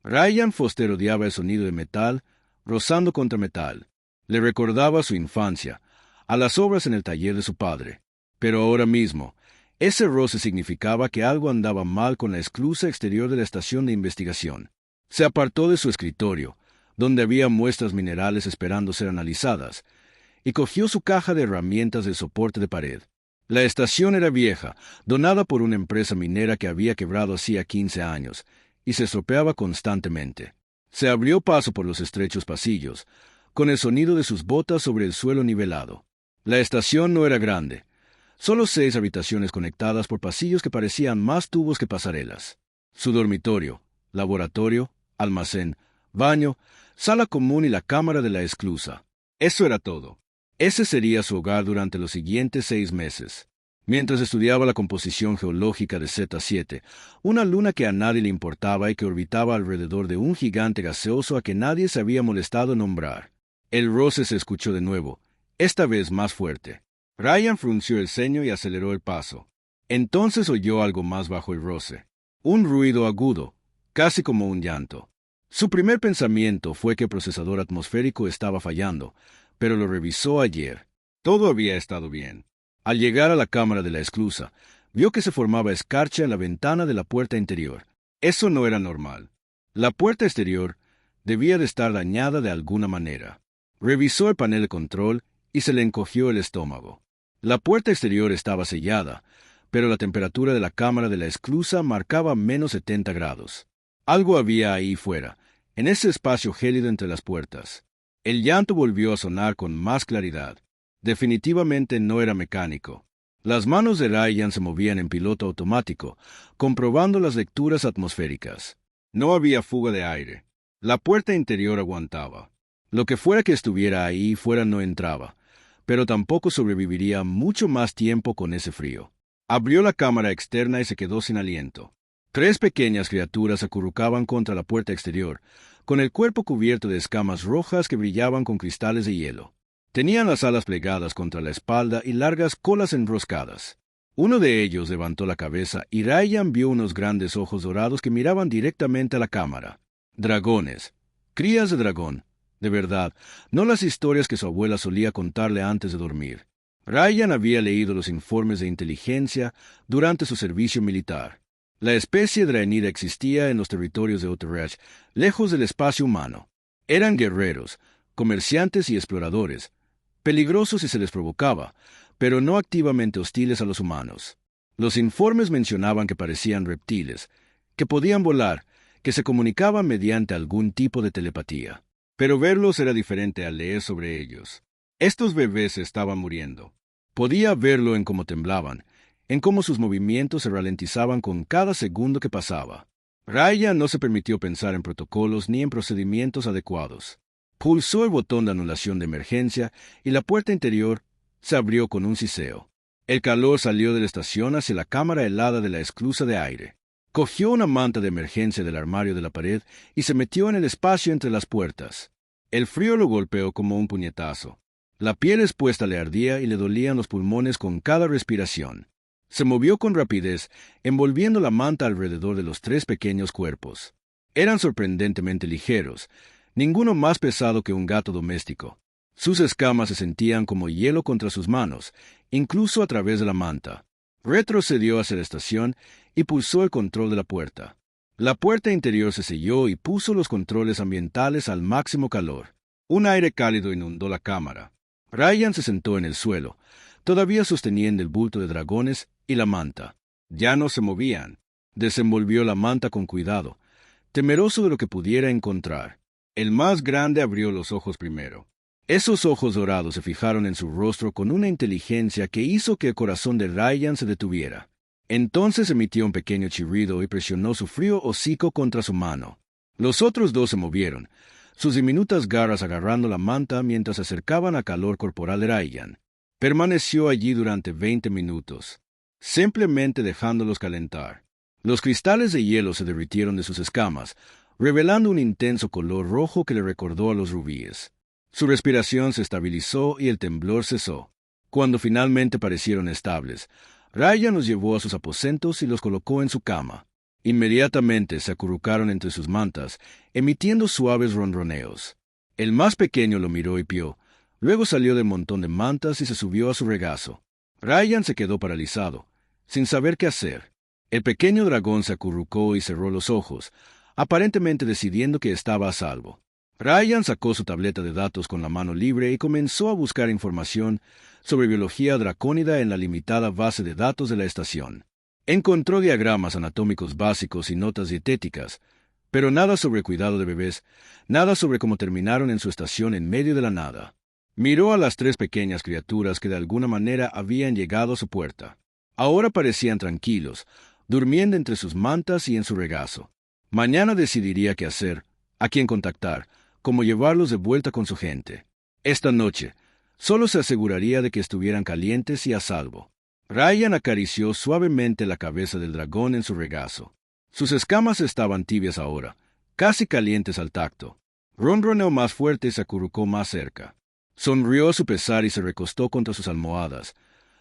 Ryan Foster odiaba el sonido de metal rozando contra metal. Le recordaba su infancia, a las obras en el taller de su padre. Pero ahora mismo, ese roce significaba que algo andaba mal con la esclusa exterior de la estación de investigación. Se apartó de su escritorio, donde había muestras minerales esperando ser analizadas, y cogió su caja de herramientas del soporte de pared. La estación era vieja, donada por una empresa minera que había quebrado hacía 15 años, y se estropeaba constantemente. Se abrió paso por los estrechos pasillos, con el sonido de sus botas sobre el suelo nivelado. La estación no era grande, solo 6 habitaciones conectadas por pasillos que parecían más tubos que pasarelas. Su dormitorio, laboratorio, almacén, baño, sala común y la cámara de la esclusa. Eso era todo. Ese sería su hogar durante los siguientes 6 meses. Mientras estudiaba la composición geológica de Z7, una luna que a nadie le importaba y que orbitaba alrededor de un gigante gaseoso a que nadie se había molestado en nombrar. El roce se escuchó de nuevo, esta vez más fuerte. Ryan frunció el ceño y aceleró el paso. Entonces oyó algo más bajo el roce. Un ruido agudo, casi como un llanto. Su primer pensamiento fue que el procesador atmosférico estaba fallando, pero lo revisó ayer. Todo había estado bien. Al llegar a la cámara de la esclusa, vio que se formaba escarcha en la ventana de la puerta interior. Eso no era normal. La puerta exterior debía de estar dañada de alguna manera. Revisó el panel de control y se le encogió el estómago. La puerta exterior estaba sellada, pero la temperatura de la cámara de la esclusa marcaba menos 70 grados. Algo había ahí fuera, en ese espacio gélido entre las puertas. El llanto volvió a sonar con más claridad. Definitivamente no era mecánico. Las manos de Ryan se movían en piloto automático, comprobando las lecturas atmosféricas. No había fuga de aire. La puerta interior aguantaba. Lo que fuera que estuviera ahí fuera no entraba, pero tampoco sobreviviría mucho más tiempo con ese frío. Abrió la cámara externa y se quedó sin aliento. 3 pequeñas criaturas acurrucaban contra la puerta exterior, con el cuerpo cubierto de escamas rojas que brillaban con cristales de hielo. Tenían las alas plegadas contra la espalda y largas colas enroscadas. Uno de ellos levantó la cabeza y Ryan vio unos grandes ojos dorados que miraban directamente a la cámara. Dragones. Crías de dragón. De verdad, no las historias que su abuela solía contarle antes de dormir. Ryan había leído los informes de inteligencia durante su servicio militar. La especie draenida existía en los territorios de Otterreach, lejos del espacio humano. Eran guerreros, comerciantes y exploradores, peligrosos si se les provocaba, pero no activamente hostiles a los humanos. Los informes mencionaban que parecían reptiles, que podían volar, que se comunicaban mediante algún tipo de telepatía. Pero verlos era diferente al leer sobre ellos. Estos bebés se estaban muriendo. Podía verlo en cómo temblaban, en cómo sus movimientos se ralentizaban con cada segundo que pasaba. Ryan no se permitió pensar en protocolos ni en procedimientos adecuados. Pulsó el botón de anulación de emergencia y la puerta interior se abrió con un siseo. El calor salió de la estación hacia la cámara helada de la esclusa de aire. Cogió una manta de emergencia del armario de la pared y se metió en el espacio entre las puertas. El frío lo golpeó como un puñetazo. La piel expuesta le ardía y le dolían los pulmones con cada respiración. Se movió con rapidez, envolviendo la manta alrededor de los 3 pequeños cuerpos. Eran sorprendentemente ligeros, ninguno más pesado que un gato doméstico. Sus escamas se sentían como hielo contra sus manos, incluso a través de la manta. Retrocedió hacia la estación y pulsó el control de la puerta. La puerta interior se selló y puso los controles ambientales al máximo calor. Un aire cálido inundó la cámara. Ryan se sentó en el suelo, todavía sosteniendo el bulto de dragones y la manta. Ya no se movían. Desenvolvió la manta con cuidado, temeroso de lo que pudiera encontrar. El más grande abrió los ojos primero. Esos ojos dorados se fijaron en su rostro con una inteligencia que hizo que el corazón de Ryan se detuviera. Entonces emitió un pequeño chirrido y presionó su frío hocico contra su mano. Los otros 2 se movieron, sus diminutas garras agarrando la manta mientras se acercaban al calor corporal de Ryan. Permaneció allí durante 20 minutos, simplemente dejándolos calentar. Los cristales de hielo se derritieron de sus escamas, revelando un intenso color rojo que le recordó a los rubíes. Su respiración se estabilizó y el temblor cesó. Cuando finalmente parecieron estables, Ryan los llevó a sus aposentos y los colocó en su cama. Inmediatamente se acurrucaron entre sus mantas, emitiendo suaves ronroneos. El más pequeño lo miró y pió. Luego salió del montón de mantas y se subió a su regazo. Ryan se quedó paralizado, sin saber qué hacer. El pequeño dragón se acurrucó y cerró los ojos, aparentemente decidiendo que estaba a salvo. Ryan sacó su tableta de datos con la mano libre y comenzó a buscar información sobre biología dracónida en la limitada base de datos de la estación. Encontró diagramas anatómicos básicos y notas dietéticas, pero nada sobre cuidado de bebés, nada sobre cómo terminaron en su estación en medio de la nada. Miró a las 3 pequeñas criaturas que de alguna manera habían llegado a su puerta. Ahora parecían tranquilos, durmiendo entre sus mantas y en su regazo. Mañana decidiría qué hacer, a quién contactar, cómo llevarlos de vuelta con su gente. Esta noche, solo se aseguraría de que estuvieran calientes y a salvo. Ryan acarició suavemente la cabeza del dragón en su regazo. Sus escamas estaban tibias ahora, casi calientes al tacto. Ronroneó más fuerte y se acurrucó más cerca. Sonrió a su pesar y se recostó contra sus almohadas,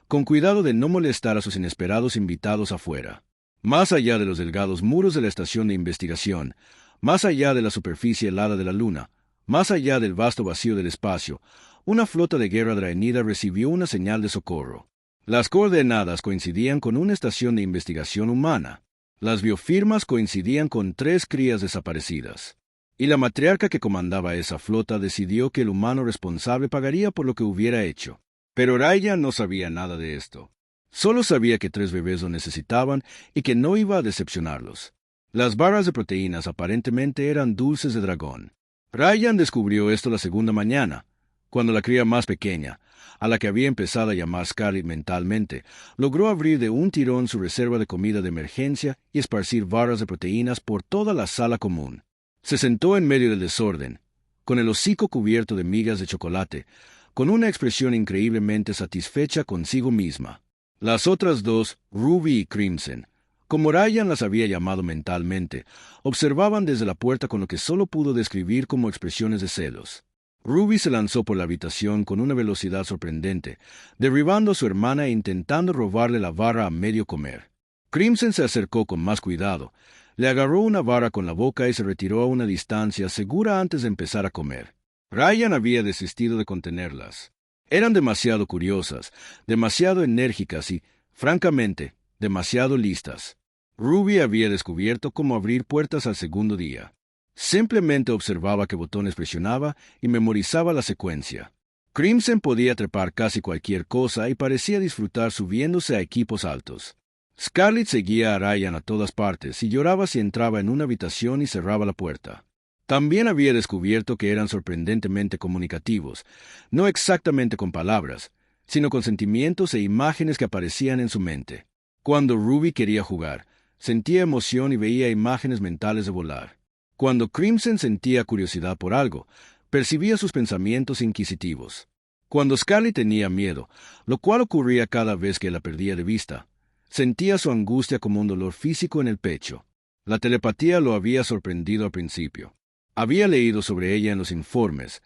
con cuidado de no molestar a sus inesperados invitados afuera. Más allá de los delgados muros de la estación de investigación, más allá de la superficie helada de la luna, más allá del vasto vacío del espacio, una flota de guerra draenida recibió una señal de socorro. Las coordenadas coincidían con una estación de investigación humana. Las biofirmas coincidían con 3 crías desaparecidas. Y la matriarca que comandaba esa flota decidió que el humano responsable pagaría por lo que hubiera hecho. Pero Ryan no sabía nada de esto. Solo sabía que 3 bebés lo necesitaban y que no iba a decepcionarlos. Las barras de proteínas aparentemente eran dulces de dragón. Ryan descubrió esto la segunda mañana, cuando la cría más pequeña, a la que había empezado a llamar Scarlett mentalmente, logró abrir de un tirón su reserva de comida de emergencia y esparcir barras de proteínas por toda la sala común. Se sentó en medio del desorden, con el hocico cubierto de migas de chocolate, con una expresión increíblemente satisfecha consigo misma. Las otras 2, Ruby y Crimson, como Ryan las había llamado mentalmente, observaban desde la puerta con lo que solo pudo describir como expresiones de celos. Ruby se lanzó por la habitación con una velocidad sorprendente, derribando a su hermana e intentando robarle la barra a medio comer. Crimson se acercó con más cuidado, le agarró una barra con la boca y se retiró a una distancia segura antes de empezar a comer. Ryan había desistido de contenerlas. Eran demasiado curiosas, demasiado enérgicas y, francamente, demasiado listas. Ruby había descubierto cómo abrir puertas al segundo día. Simplemente observaba qué botones presionaba y memorizaba la secuencia. Crimson podía trepar casi cualquier cosa y parecía disfrutar subiéndose a equipos altos. Scarlett seguía a Ryan a todas partes y lloraba si entraba en una habitación y cerraba la puerta. También había descubierto que eran sorprendentemente comunicativos, no exactamente con palabras, sino con sentimientos e imágenes que aparecían en su mente. Cuando Ruby quería jugar, sentía emoción y veía imágenes mentales de volar. Cuando Crimson sentía curiosidad por algo, percibía sus pensamientos inquisitivos. Cuando Scarlett tenía miedo, lo cual ocurría cada vez que la perdía de vista, sentía su angustia como un dolor físico en el pecho. La telepatía lo había sorprendido al principio. Había leído sobre ella en los informes,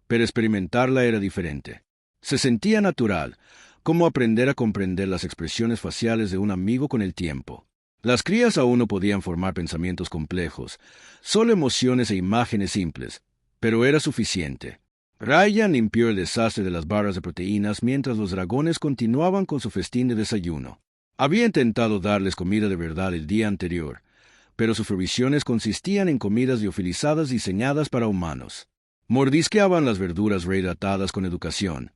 pero experimentarla era diferente. Se sentía natural, como aprender a comprender las expresiones faciales de un amigo con el tiempo. Las crías aún no podían formar pensamientos complejos, solo emociones e imágenes simples, pero era suficiente. Ryan limpió el desastre de las barras de proteínas mientras los dragones continuaban con su festín de desayuno. Había intentado darles comida de verdad el día anterior, pero sus provisiones consistían en comidas liofilizadas diseñadas para humanos. Mordisqueaban las verduras rehidratadas con educación,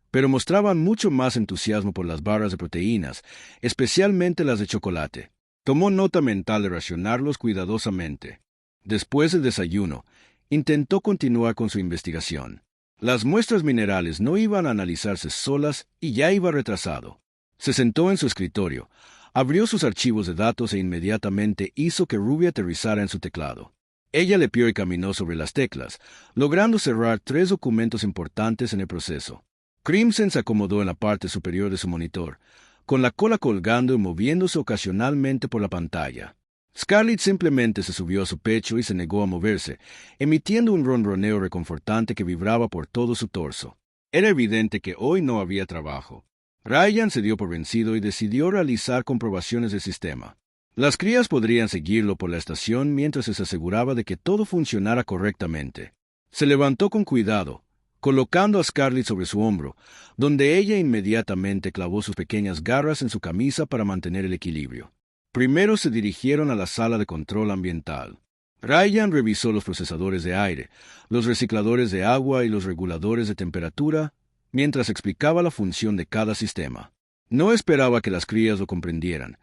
pero mostraban mucho más entusiasmo por las barras de proteínas, especialmente las de chocolate. Tomó nota mental de racionarlos cuidadosamente. Después del desayuno, intentó continuar con su investigación. Las muestras minerales no iban a analizarse solas y ya iba retrasado. Se sentó en su escritorio, abrió sus archivos de datos e inmediatamente hizo que Ruby aterrizara en su teclado. Ella lepió y caminó sobre las teclas, logrando cerrar 3 documentos importantes en el proceso. Crimson se acomodó en la parte superior de su monitor, con la cola colgando y moviéndose ocasionalmente por la pantalla. Scarlett simplemente se subió a su pecho y se negó a moverse, emitiendo un ronroneo reconfortante que vibraba por todo su torso. Era evidente que hoy no había trabajo. Ryan se dio por vencido y decidió realizar comprobaciones del sistema. Las crías podrían seguirlo por la estación mientras se aseguraba de que todo funcionara correctamente. Se levantó con cuidado, colocando a Scarlett sobre su hombro, donde ella inmediatamente clavó sus pequeñas garras en su camisa para mantener el equilibrio. Primero se dirigieron a la sala de control ambiental. Ryan revisó los procesadores de aire, los recicladores de agua y los reguladores de temperatura, mientras explicaba la función de cada sistema. No esperaba que las crías lo comprendieran,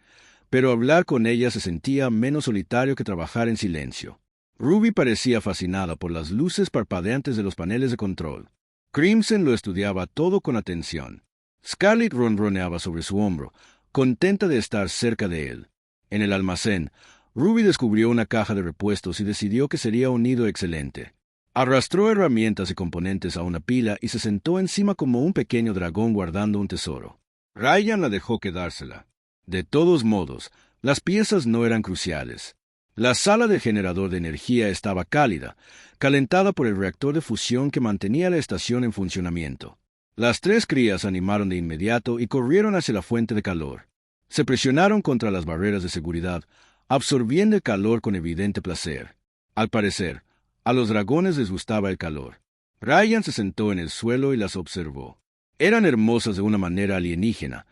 pero hablar con ellas se sentía menos solitario que trabajar en silencio. Ruby parecía fascinada por las luces parpadeantes de los paneles de control. Crimson lo estudiaba todo con atención. Scarlett ronroneaba sobre su hombro, contenta de estar cerca de él. En el almacén, Ruby descubrió una caja de repuestos y decidió que sería un nido excelente. Arrastró herramientas y componentes a una pila y se sentó encima como un pequeño dragón guardando un tesoro. Ryan la dejó quedársela. De todos modos, las piezas no eran cruciales. La sala del generador de energía estaba cálida, calentada por el reactor de fusión que mantenía la estación en funcionamiento. Las tres crías animaron de inmediato y corrieron hacia la fuente de calor. Se presionaron contra las barreras de seguridad, absorbiendo el calor con evidente placer. Al parecer, a los dragones les gustaba el calor. Ryan se sentó en el suelo y las observó. Eran hermosas de una manera alienígena,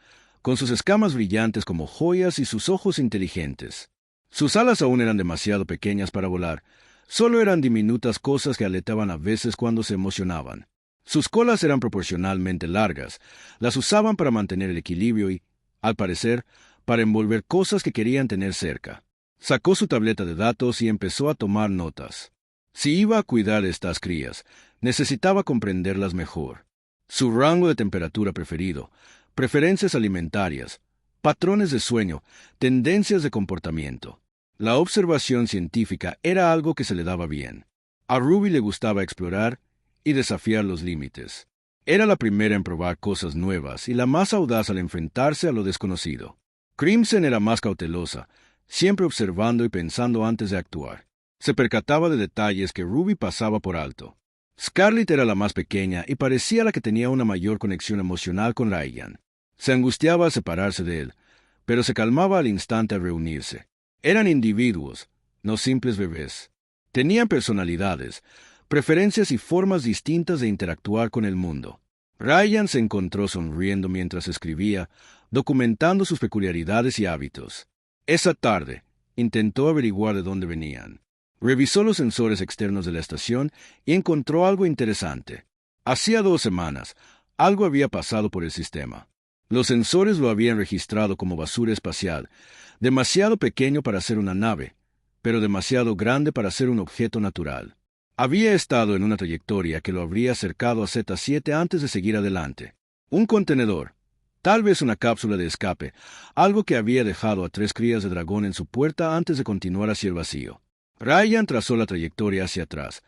con sus escamas brillantes como joyas y sus ojos inteligentes. Sus alas aún eran demasiado pequeñas para volar, solo eran diminutas cosas que aletaban a veces cuando se emocionaban. Sus colas eran proporcionalmente largas, las usaban para mantener el equilibrio y, al parecer, para envolver cosas que querían tener cerca. Sacó su tableta de datos y empezó a tomar notas. Si iba a cuidar de estas crías, necesitaba comprenderlas mejor. Su rango de temperatura preferido, preferencias alimentarias, patrones de sueño, tendencias de comportamiento. La observación científica era algo que se le daba bien. A Ruby le gustaba explorar y desafiar los límites. Era la primera en probar cosas nuevas y la más audaz al enfrentarse a lo desconocido. Crimson era más cautelosa, siempre observando y pensando antes de actuar. Se percataba de detalles que Ruby pasaba por alto. Scarlett era la más pequeña y parecía la que tenía una mayor conexión emocional con Ryan. Se angustiaba al separarse de él, pero se calmaba al instante al reunirse. Eran individuos, no simples bebés. Tenían personalidades, preferencias y formas distintas de interactuar con el mundo. Ryan se encontró sonriendo mientras escribía, documentando sus peculiaridades y hábitos. Esa tarde, intentó averiguar de dónde venían. Revisó los sensores externos de la estación y encontró algo interesante. Hacía 2 semanas, algo había pasado por el sistema. Los sensores lo habían registrado como basura espacial, demasiado pequeño para ser una nave, pero demasiado grande para ser un objeto natural. Había estado en una trayectoria que lo habría acercado a Z7 antes de seguir adelante. Un contenedor, tal vez una cápsula de escape, algo que había dejado a 3 crías de dragón en su puerta antes de continuar hacia el vacío. Ryan trazó la trayectoria hacia atrás,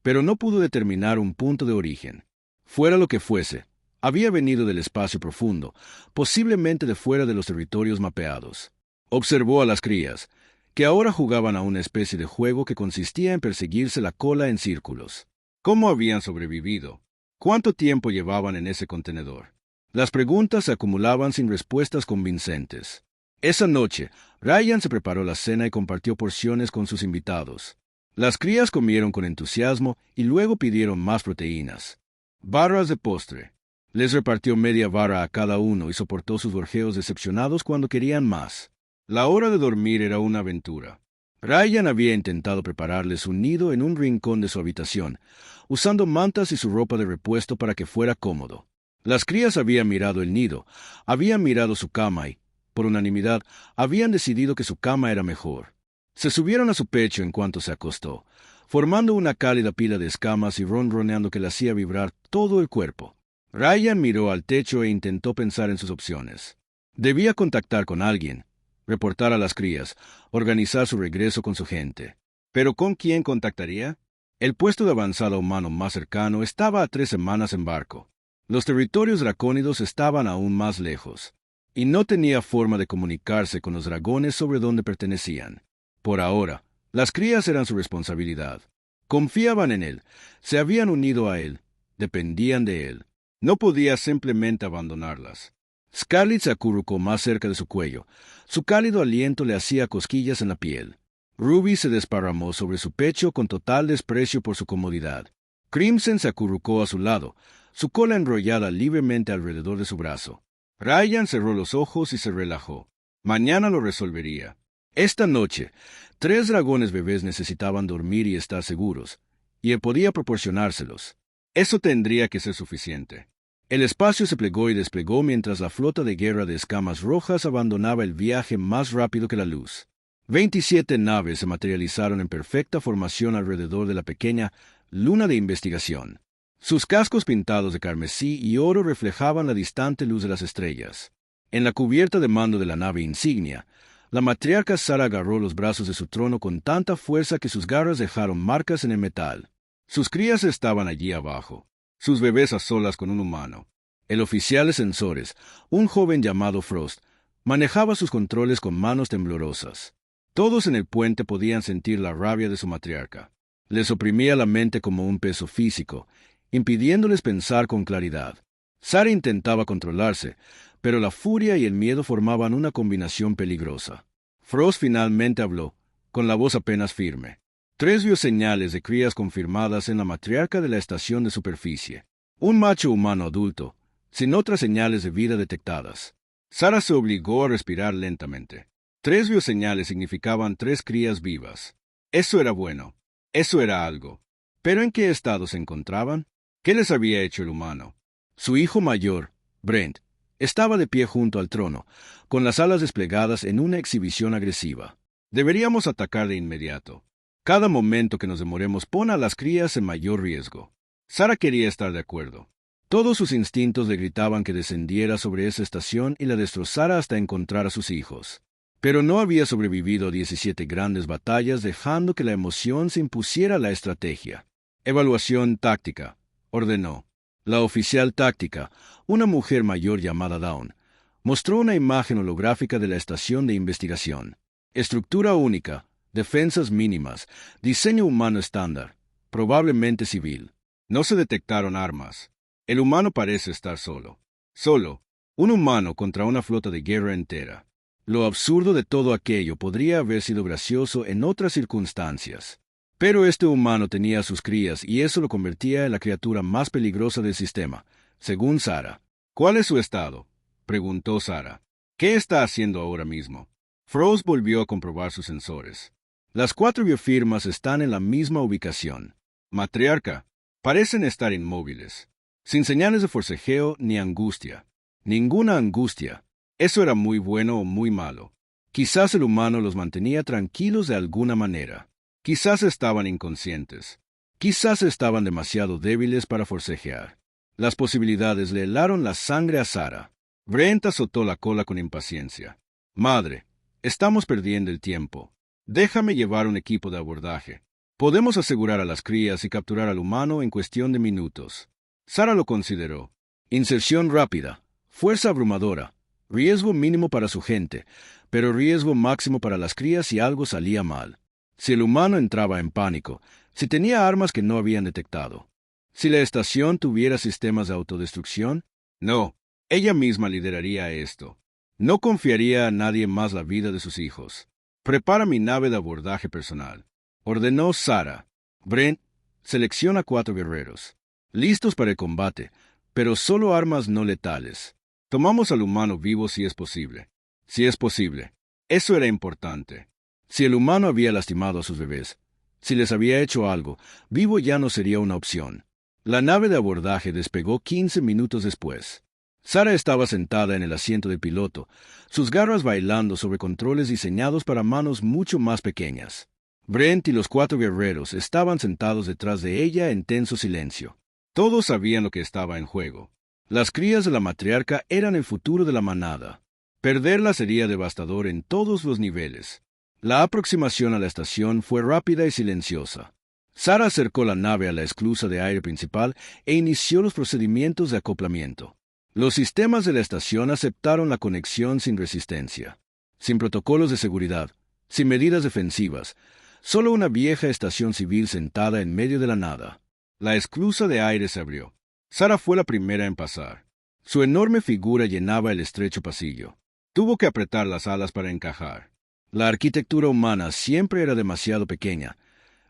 pero no pudo determinar un punto de origen. Fuera lo que fuese, había venido del espacio profundo, posiblemente de fuera de los territorios mapeados. Observó a las crías, que ahora jugaban a una especie de juego que consistía en perseguirse la cola en círculos. ¿Cómo habían sobrevivido? ¿Cuánto tiempo llevaban en ese contenedor? Las preguntas se acumulaban sin respuestas convincentes. Esa noche, Ryan se preparó la cena y compartió porciones con sus invitados. Las crías comieron con entusiasmo y luego pidieron más proteínas. Barras de postre. Les repartió media barra a cada uno y soportó sus gorjeos decepcionados cuando querían más. La hora de dormir era una aventura. Ryan había intentado prepararles un nido en un rincón de su habitación, usando mantas y su ropa de repuesto para que fuera cómodo. Las crías habían mirado el nido, habían mirado su cama y, por unanimidad, habían decidido que su cama era mejor. Se subieron a su pecho en cuanto se acostó, formando una cálida pila de escamas y ronroneando que le hacía vibrar todo el cuerpo. Ryan miró al techo e intentó pensar en sus opciones. Debía contactar con alguien, reportar a las crías, organizar su regreso con su gente. ¿Pero con quién contactaría? El puesto de avanzada humano más cercano estaba a 3 semanas en barco. Los territorios dracónidos estaban aún más lejos, y no tenía forma de comunicarse con los dragones sobre dónde pertenecían. Por ahora, las crías eran su responsabilidad. Confiaban en él, se habían unido a él, dependían de él. No podía simplemente abandonarlas. Scarlett se acurrucó más cerca de su cuello. Su cálido aliento le hacía cosquillas en la piel. Ruby se desparramó sobre su pecho con total desprecio por su comodidad. Crimson se acurrucó a su lado, su cola enrollada libremente alrededor de su brazo. Ryan cerró los ojos y se relajó. Mañana lo resolvería. Esta noche, 3 dragones bebés necesitaban dormir y estar seguros, y él podía proporcionárselos. Eso tendría que ser suficiente. El espacio se plegó y desplegó mientras la flota de guerra de escamas rojas abandonaba el viaje más rápido que la luz. 27 naves se materializaron en perfecta formación alrededor de la pequeña luna de investigación. Sus cascos pintados de carmesí y oro reflejaban la distante luz de las estrellas. En la cubierta de mando de la nave insignia, la matriarca Sara agarró los brazos de su trono con tanta fuerza que sus garras dejaron marcas en el metal. Sus crías estaban allí abajo, sus bebés a solas con un humano. El oficial de sensores, un joven llamado Frost, manejaba sus controles con manos temblorosas. Todos en el puente podían sentir la rabia de su matriarca. Les oprimía la mente como un peso físico, impidiéndoles pensar con claridad. Sara intentaba controlarse, pero la furia y el miedo formaban una combinación peligrosa. Frost finalmente habló, con la voz apenas firme. 3 vio señales de crías confirmadas en la matriarca de la estación de superficie. Un macho humano adulto, sin otras señales de vida detectadas. Sara se obligó a respirar lentamente. 3 bioseñales significaban 3 crías vivas. Eso era bueno. Eso era algo. ¿Pero en qué estado se encontraban? ¿Qué les había hecho el humano? Su hijo mayor, Brent, estaba de pie junto al trono, con las alas desplegadas en una exhibición agresiva. Deberíamos atacar de inmediato. Cada momento que nos demoremos pone a las crías en mayor riesgo. Sara quería estar de acuerdo. Todos sus instintos le gritaban que descendiera sobre esa estación y la destrozara hasta encontrar a sus hijos. Pero no había sobrevivido a 17 grandes batallas dejando que la emoción se impusiera a la estrategia. Evaluación táctica, ordenó. La oficial táctica, una mujer mayor llamada Dawn, mostró una imagen holográfica de la estación de investigación. Estructura única, defensas mínimas, diseño humano estándar, probablemente civil. No se detectaron armas. El humano parece estar solo. Solo, un humano contra una flota de guerra entera. Lo absurdo de todo aquello podría haber sido gracioso en otras circunstancias. Pero este humano tenía a sus crías y eso lo convertía en la criatura más peligrosa del sistema, según Sara. ¿Cuál es su estado?, preguntó Sara. ¿Qué está haciendo ahora mismo? Frost volvió a comprobar sus sensores. Las 4 biofirmas están en la misma ubicación. Matriarca, parecen estar inmóviles, sin señales de forcejeo ni angustia. Ninguna angustia. Eso era muy bueno o muy malo. Quizás el humano los mantenía tranquilos de alguna manera. Quizás estaban inconscientes. Quizás estaban demasiado débiles para forcejear. Las posibilidades le helaron la sangre a Sara. Brent azotó la cola con impaciencia. Madre, estamos perdiendo el tiempo. Déjame llevar un equipo de abordaje. Podemos asegurar a las crías y capturar al humano en cuestión de minutos. Sara lo consideró. Inserción rápida, fuerza abrumadora, riesgo mínimo para su gente, pero riesgo máximo para las crías si algo salía mal. Si el humano entraba en pánico, si tenía armas que no habían detectado. Si la estación tuviera sistemas de autodestrucción, no, ella misma lideraría esto. No confiaría a nadie más la vida de sus hijos. Prepara mi nave de abordaje personal, ordenó Sara. Brent, selecciona 4 guerreros, listos para el combate, pero solo armas no letales. Tomamos al humano vivo si es posible. Si es posible. Eso era importante. Si el humano había lastimado a sus bebés, si les había hecho algo, vivo ya no sería una opción. La nave de abordaje despegó 15 minutos después. Sara estaba sentada en el asiento del piloto, sus garras bailando sobre controles diseñados para manos mucho más pequeñas. Brent y los 4 guerreros estaban sentados detrás de ella en tenso silencio. Todos sabían lo que estaba en juego. Las crías de la matriarca eran el futuro de la manada. Perderla sería devastador en todos los niveles. La aproximación a la estación fue rápida y silenciosa. Sara acercó la nave a la esclusa de aire principal e inició los procedimientos de acoplamiento. Los sistemas de la estación aceptaron la conexión sin resistencia, sin protocolos de seguridad, sin medidas defensivas, solo una vieja estación civil sentada en medio de la nada. La esclusa de aire se abrió. Sara fue la primera en pasar. Su enorme figura llenaba el estrecho pasillo. Tuvo que apretar las alas para encajar. La arquitectura humana siempre era demasiado pequeña,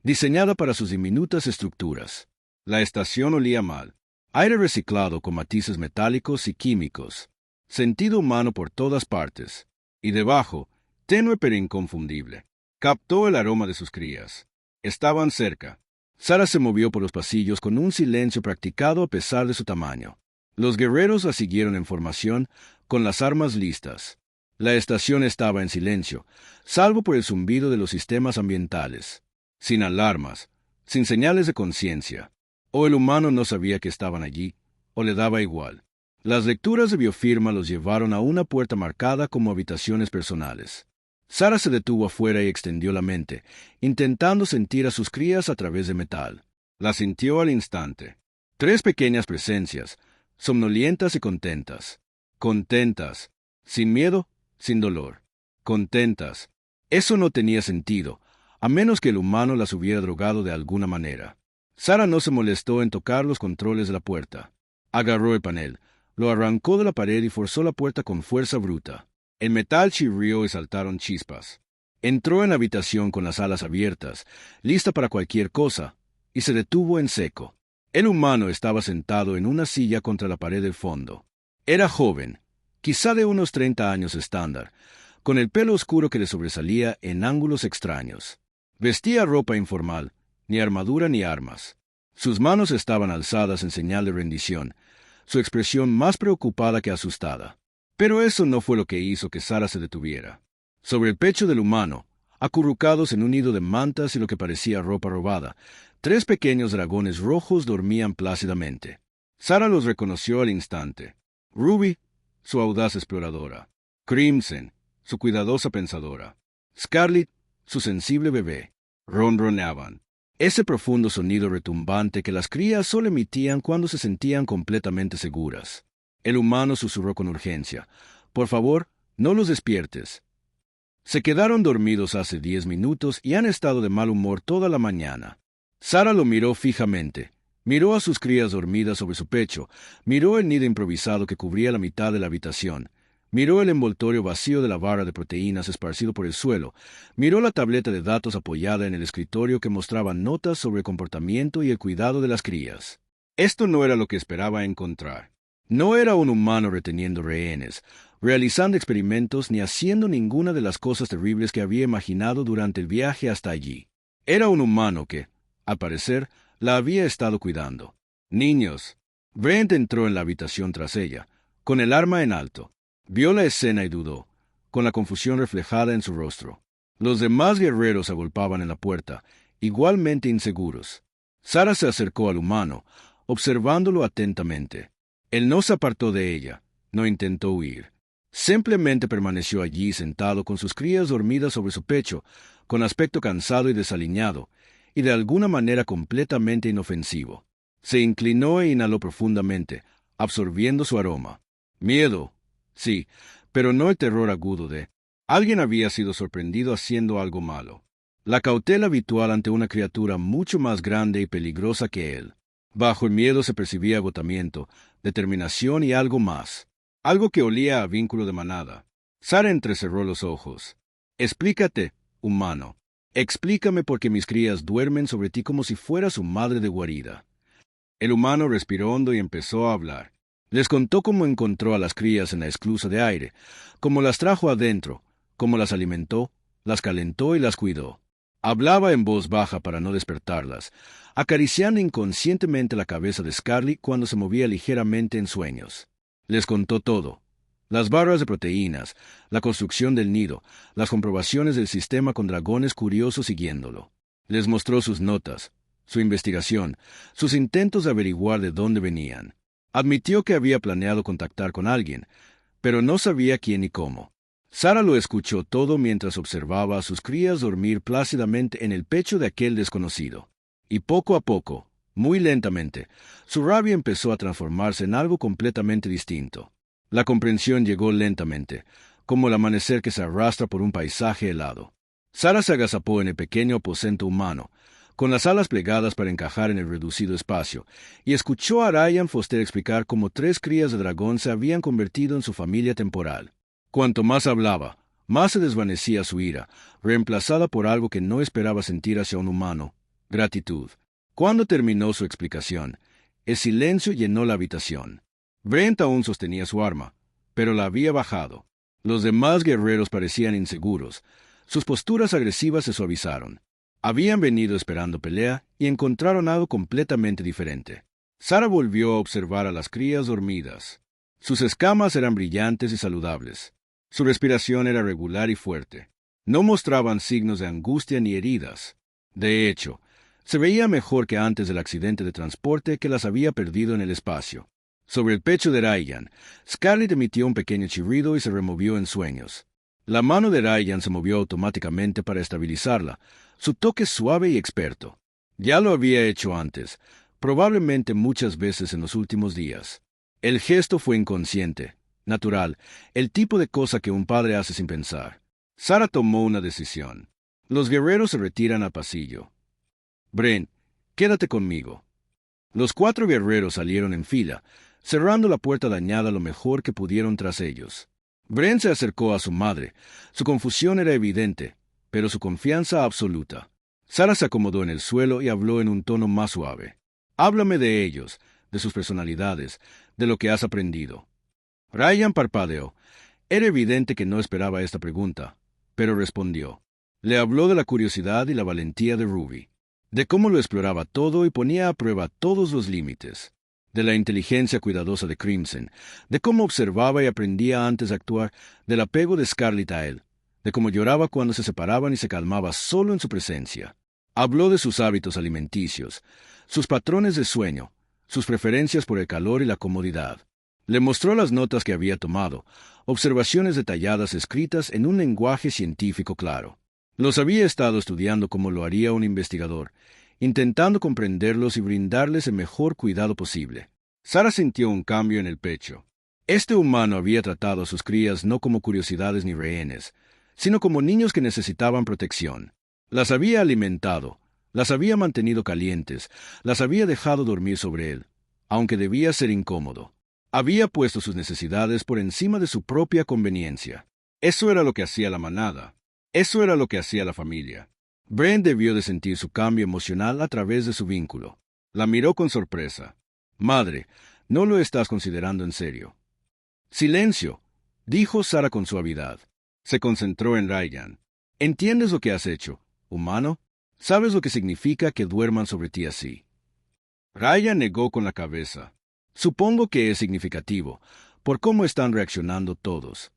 diseñada para sus diminutas estructuras. La estación olía mal. Aire reciclado con matices metálicos y químicos. Sentido humano por todas partes. Y debajo, tenue pero inconfundible, captó el aroma de sus crías. Estaban cerca. Sara se movió por los pasillos con un silencio practicado a pesar de su tamaño. Los guerreros la siguieron en formación, con las armas listas. La estación estaba en silencio, salvo por el zumbido de los sistemas ambientales. Sin alarmas, sin señales de conciencia. O el humano no sabía que estaban allí, o le daba igual. Las lecturas de biofirma los llevaron a una puerta marcada como habitaciones personales. Sara se detuvo afuera y extendió la mente, intentando sentir a sus crías a través de metal. La sintió al instante. 3 pequeñas presencias, somnolientas y contentas. Contentas. Sin miedo, sin dolor. Contentas. Eso no tenía sentido, a menos que el humano las hubiera drogado de alguna manera. Sara no se molestó en tocar los controles de la puerta. Agarró el panel, lo arrancó de la pared y forzó la puerta con fuerza bruta. El metal chirrió y saltaron chispas. Entró en la habitación con las alas abiertas, lista para cualquier cosa, y se detuvo en seco. El humano estaba sentado en una silla contra la pared del fondo. Era joven, quizá de unos 30 años estándar, con el pelo oscuro que le sobresalía en ángulos extraños. Vestía ropa informal, ni armadura ni armas. Sus manos estaban alzadas en señal de rendición, su expresión más preocupada que asustada. Pero eso no fue lo que hizo que Sara se detuviera. Sobre el pecho del humano, acurrucados en un nido de mantas y lo que parecía ropa robada, 3 pequeños dragones rojos dormían plácidamente. Sara los reconoció al instante. Ruby, su audaz exploradora. Crimson, su cuidadosa pensadora. Scarlet, su sensible bebé. Ronroneaban. Ese profundo sonido retumbante que las crías solo emitían cuando se sentían completamente seguras. El humano susurró con urgencia. «Por favor, no los despiertes». Se quedaron dormidos hace 10 minutos y han estado de mal humor toda la mañana. Sara lo miró fijamente. Miró a sus crías dormidas sobre su pecho. Miró el nido improvisado que cubría la mitad de la habitación. Miró el envoltorio vacío de la barra de proteínas esparcido por el suelo. Miró la tableta de datos apoyada en el escritorio que mostraba notas sobre el comportamiento y el cuidado de las crías. Esto no era lo que esperaba encontrar. No era un humano reteniendo rehenes, realizando experimentos ni haciendo ninguna de las cosas terribles que había imaginado durante el viaje hasta allí. Era un humano que, al parecer, la había estado cuidando. «Niños». Brent entró en la habitación tras ella, con el arma en alto. Vio la escena y dudó, con la confusión reflejada en su rostro. Los demás guerreros agolpaban en la puerta, igualmente inseguros. Sara se acercó al humano, observándolo atentamente. Él no se apartó de ella, no intentó huir. Simplemente permaneció allí sentado con sus crías dormidas sobre su pecho, con aspecto cansado y desaliñado, y de alguna manera completamente inofensivo. Se inclinó e inhaló profundamente, absorbiendo su aroma. Miedo, sí, pero no el terror agudo de alguien había sido sorprendido haciendo algo malo. La cautela habitual ante una criatura mucho más grande y peligrosa que él. Bajo el miedo se percibía agotamiento, determinación y algo más. Algo que olía a vínculo de manada. Sara entrecerró los ojos. «Explícate, humano. Explícame por qué mis crías duermen sobre ti como si fueras su madre de guarida». El humano respiró hondo y empezó a hablar. Les contó cómo encontró a las crías en la esclusa de aire, cómo las trajo adentro, cómo las alimentó, las calentó y las cuidó. Hablaba en voz baja para no despertarlas, acariciando inconscientemente la cabeza de Scarlet cuando se movía ligeramente en sueños. Les contó todo. Las barras de proteínas, la construcción del nido, las comprobaciones del sistema con dragones curiosos siguiéndolo. Les mostró sus notas, su investigación, sus intentos de averiguar de dónde venían. Admitió que había planeado contactar con alguien, pero no sabía quién ni cómo. Sara lo escuchó todo mientras observaba a sus crías dormir plácidamente en el pecho de aquel desconocido. Y poco a poco, muy lentamente, su rabia empezó a transformarse en algo completamente distinto. La comprensión llegó lentamente, como el amanecer que se arrastra por un paisaje helado. Sara se agazapó en el pequeño aposento humano, con las alas plegadas para encajar en el reducido espacio, y escuchó a Ryan Foster explicar cómo 3 crías de dragón se habían convertido en su familia temporal. Cuanto más hablaba, más se desvanecía su ira, reemplazada por algo que no esperaba sentir hacia un humano: gratitud. Cuando terminó su explicación, el silencio llenó la habitación. Brent aún sostenía su arma, pero la había bajado. Los demás guerreros parecían inseguros. Sus posturas agresivas se suavizaron. Habían venido esperando pelea y encontraron algo completamente diferente. Sara volvió a observar a las crías dormidas. Sus escamas eran brillantes y saludables. Su respiración era regular y fuerte. No mostraban signos de angustia ni heridas. De hecho, se veía mejor que antes del accidente de transporte que las había perdido en el espacio. Sobre el pecho de Ryan, Scarlett emitió un pequeño chirrido y se removió en sueños. La mano de Ryan se movió automáticamente para estabilizarla, su toque suave y experto. Ya lo había hecho antes, probablemente muchas veces en los últimos días. El gesto fue inconsciente, natural, el tipo de cosa que un padre hace sin pensar. Sara tomó una decisión. Los guerreros se retiran al pasillo. Brent, quédate conmigo. Los 4 guerreros salieron en fila, cerrando la puerta dañada lo mejor que pudieron tras ellos. Brent se acercó a su madre. Su confusión era evidente, pero su confianza absoluta. Sara se acomodó en el suelo y habló en un tono más suave. Háblame de ellos, de sus personalidades, de lo que has aprendido. Ryan parpadeó. Era evidente que no esperaba esta pregunta, pero respondió. Le habló de la curiosidad y la valentía de Ruby, de cómo lo exploraba todo y ponía a prueba todos los límites, de la inteligencia cuidadosa de Crimson, de cómo observaba y aprendía antes de actuar, del apego de Scarlett a él, de cómo lloraba cuando se separaban y se calmaba solo en su presencia. Habló de sus hábitos alimenticios, sus patrones de sueño, sus preferencias por el calor y la comodidad. Le mostró las notas que había tomado, observaciones detalladas escritas en un lenguaje científico claro. Los había estado estudiando como lo haría un investigador, intentando comprenderlos y brindarles el mejor cuidado posible. Sara sintió un cambio en el pecho. Este humano había tratado a sus crías no como curiosidades ni rehenes, sino como niños que necesitaban protección. Las había alimentado, las había mantenido calientes, las había dejado dormir sobre él, aunque debía ser incómodo. Había puesto sus necesidades por encima de su propia conveniencia. Eso era lo que hacía la manada. Eso era lo que hacía la familia. Brent debió de sentir su cambio emocional a través de su vínculo. La miró con sorpresa. Madre, no lo estás considerando en serio. Silencio, dijo Sara con suavidad. Se concentró en Ryan. ¿Entiendes lo que has hecho, humano? ¿Sabes lo que significa que duerman sobre ti así? Ryan negó con la cabeza. Supongo que es significativo, por cómo están reaccionando todos.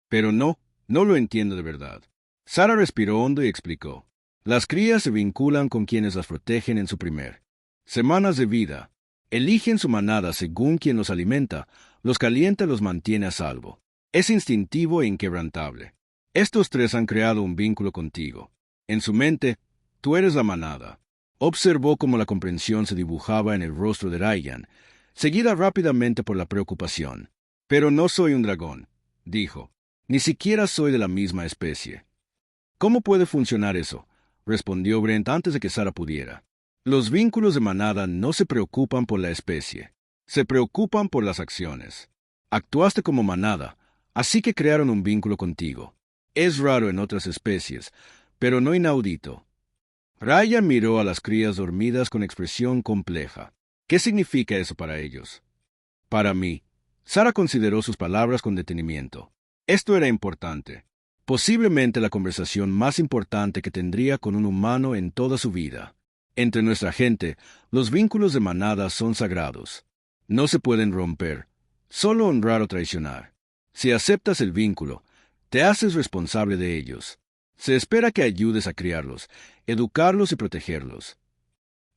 Pero no lo entiendo de verdad. Sara respiró hondo y explicó. Las crías se vinculan con quienes las protegen en su primer semanas de vida. Eligen su manada según quien los alimenta, los calienta y los mantiene a salvo. Es instintivo e inquebrantable. Estos 3 han creado un vínculo contigo. En su mente, tú eres la manada. Observó cómo la comprensión se dibujaba en el rostro de Ryan, seguida rápidamente por la preocupación. Pero no soy un dragón, dijo. Ni siquiera soy de la misma especie. ¿Cómo puede funcionar eso?, respondió Brent antes de que Sara pudiera. Los vínculos de manada no se preocupan por la especie, se preocupan por las acciones. Actuaste como manada, así que crearon un vínculo contigo. Es raro en otras especies, pero no inaudito. Ryan miró a las crías dormidas con expresión compleja. ¿Qué significa eso para ellos? Para mí. Sara consideró sus palabras con detenimiento. Esto era importante. Posiblemente la conversación más importante que tendría con un humano en toda su vida. Entre nuestra gente, los vínculos de manada son sagrados. No se pueden romper, solo honrar o traicionar. Si aceptas el vínculo, te haces responsable de ellos. Se espera que ayudes a criarlos, educarlos y protegerlos.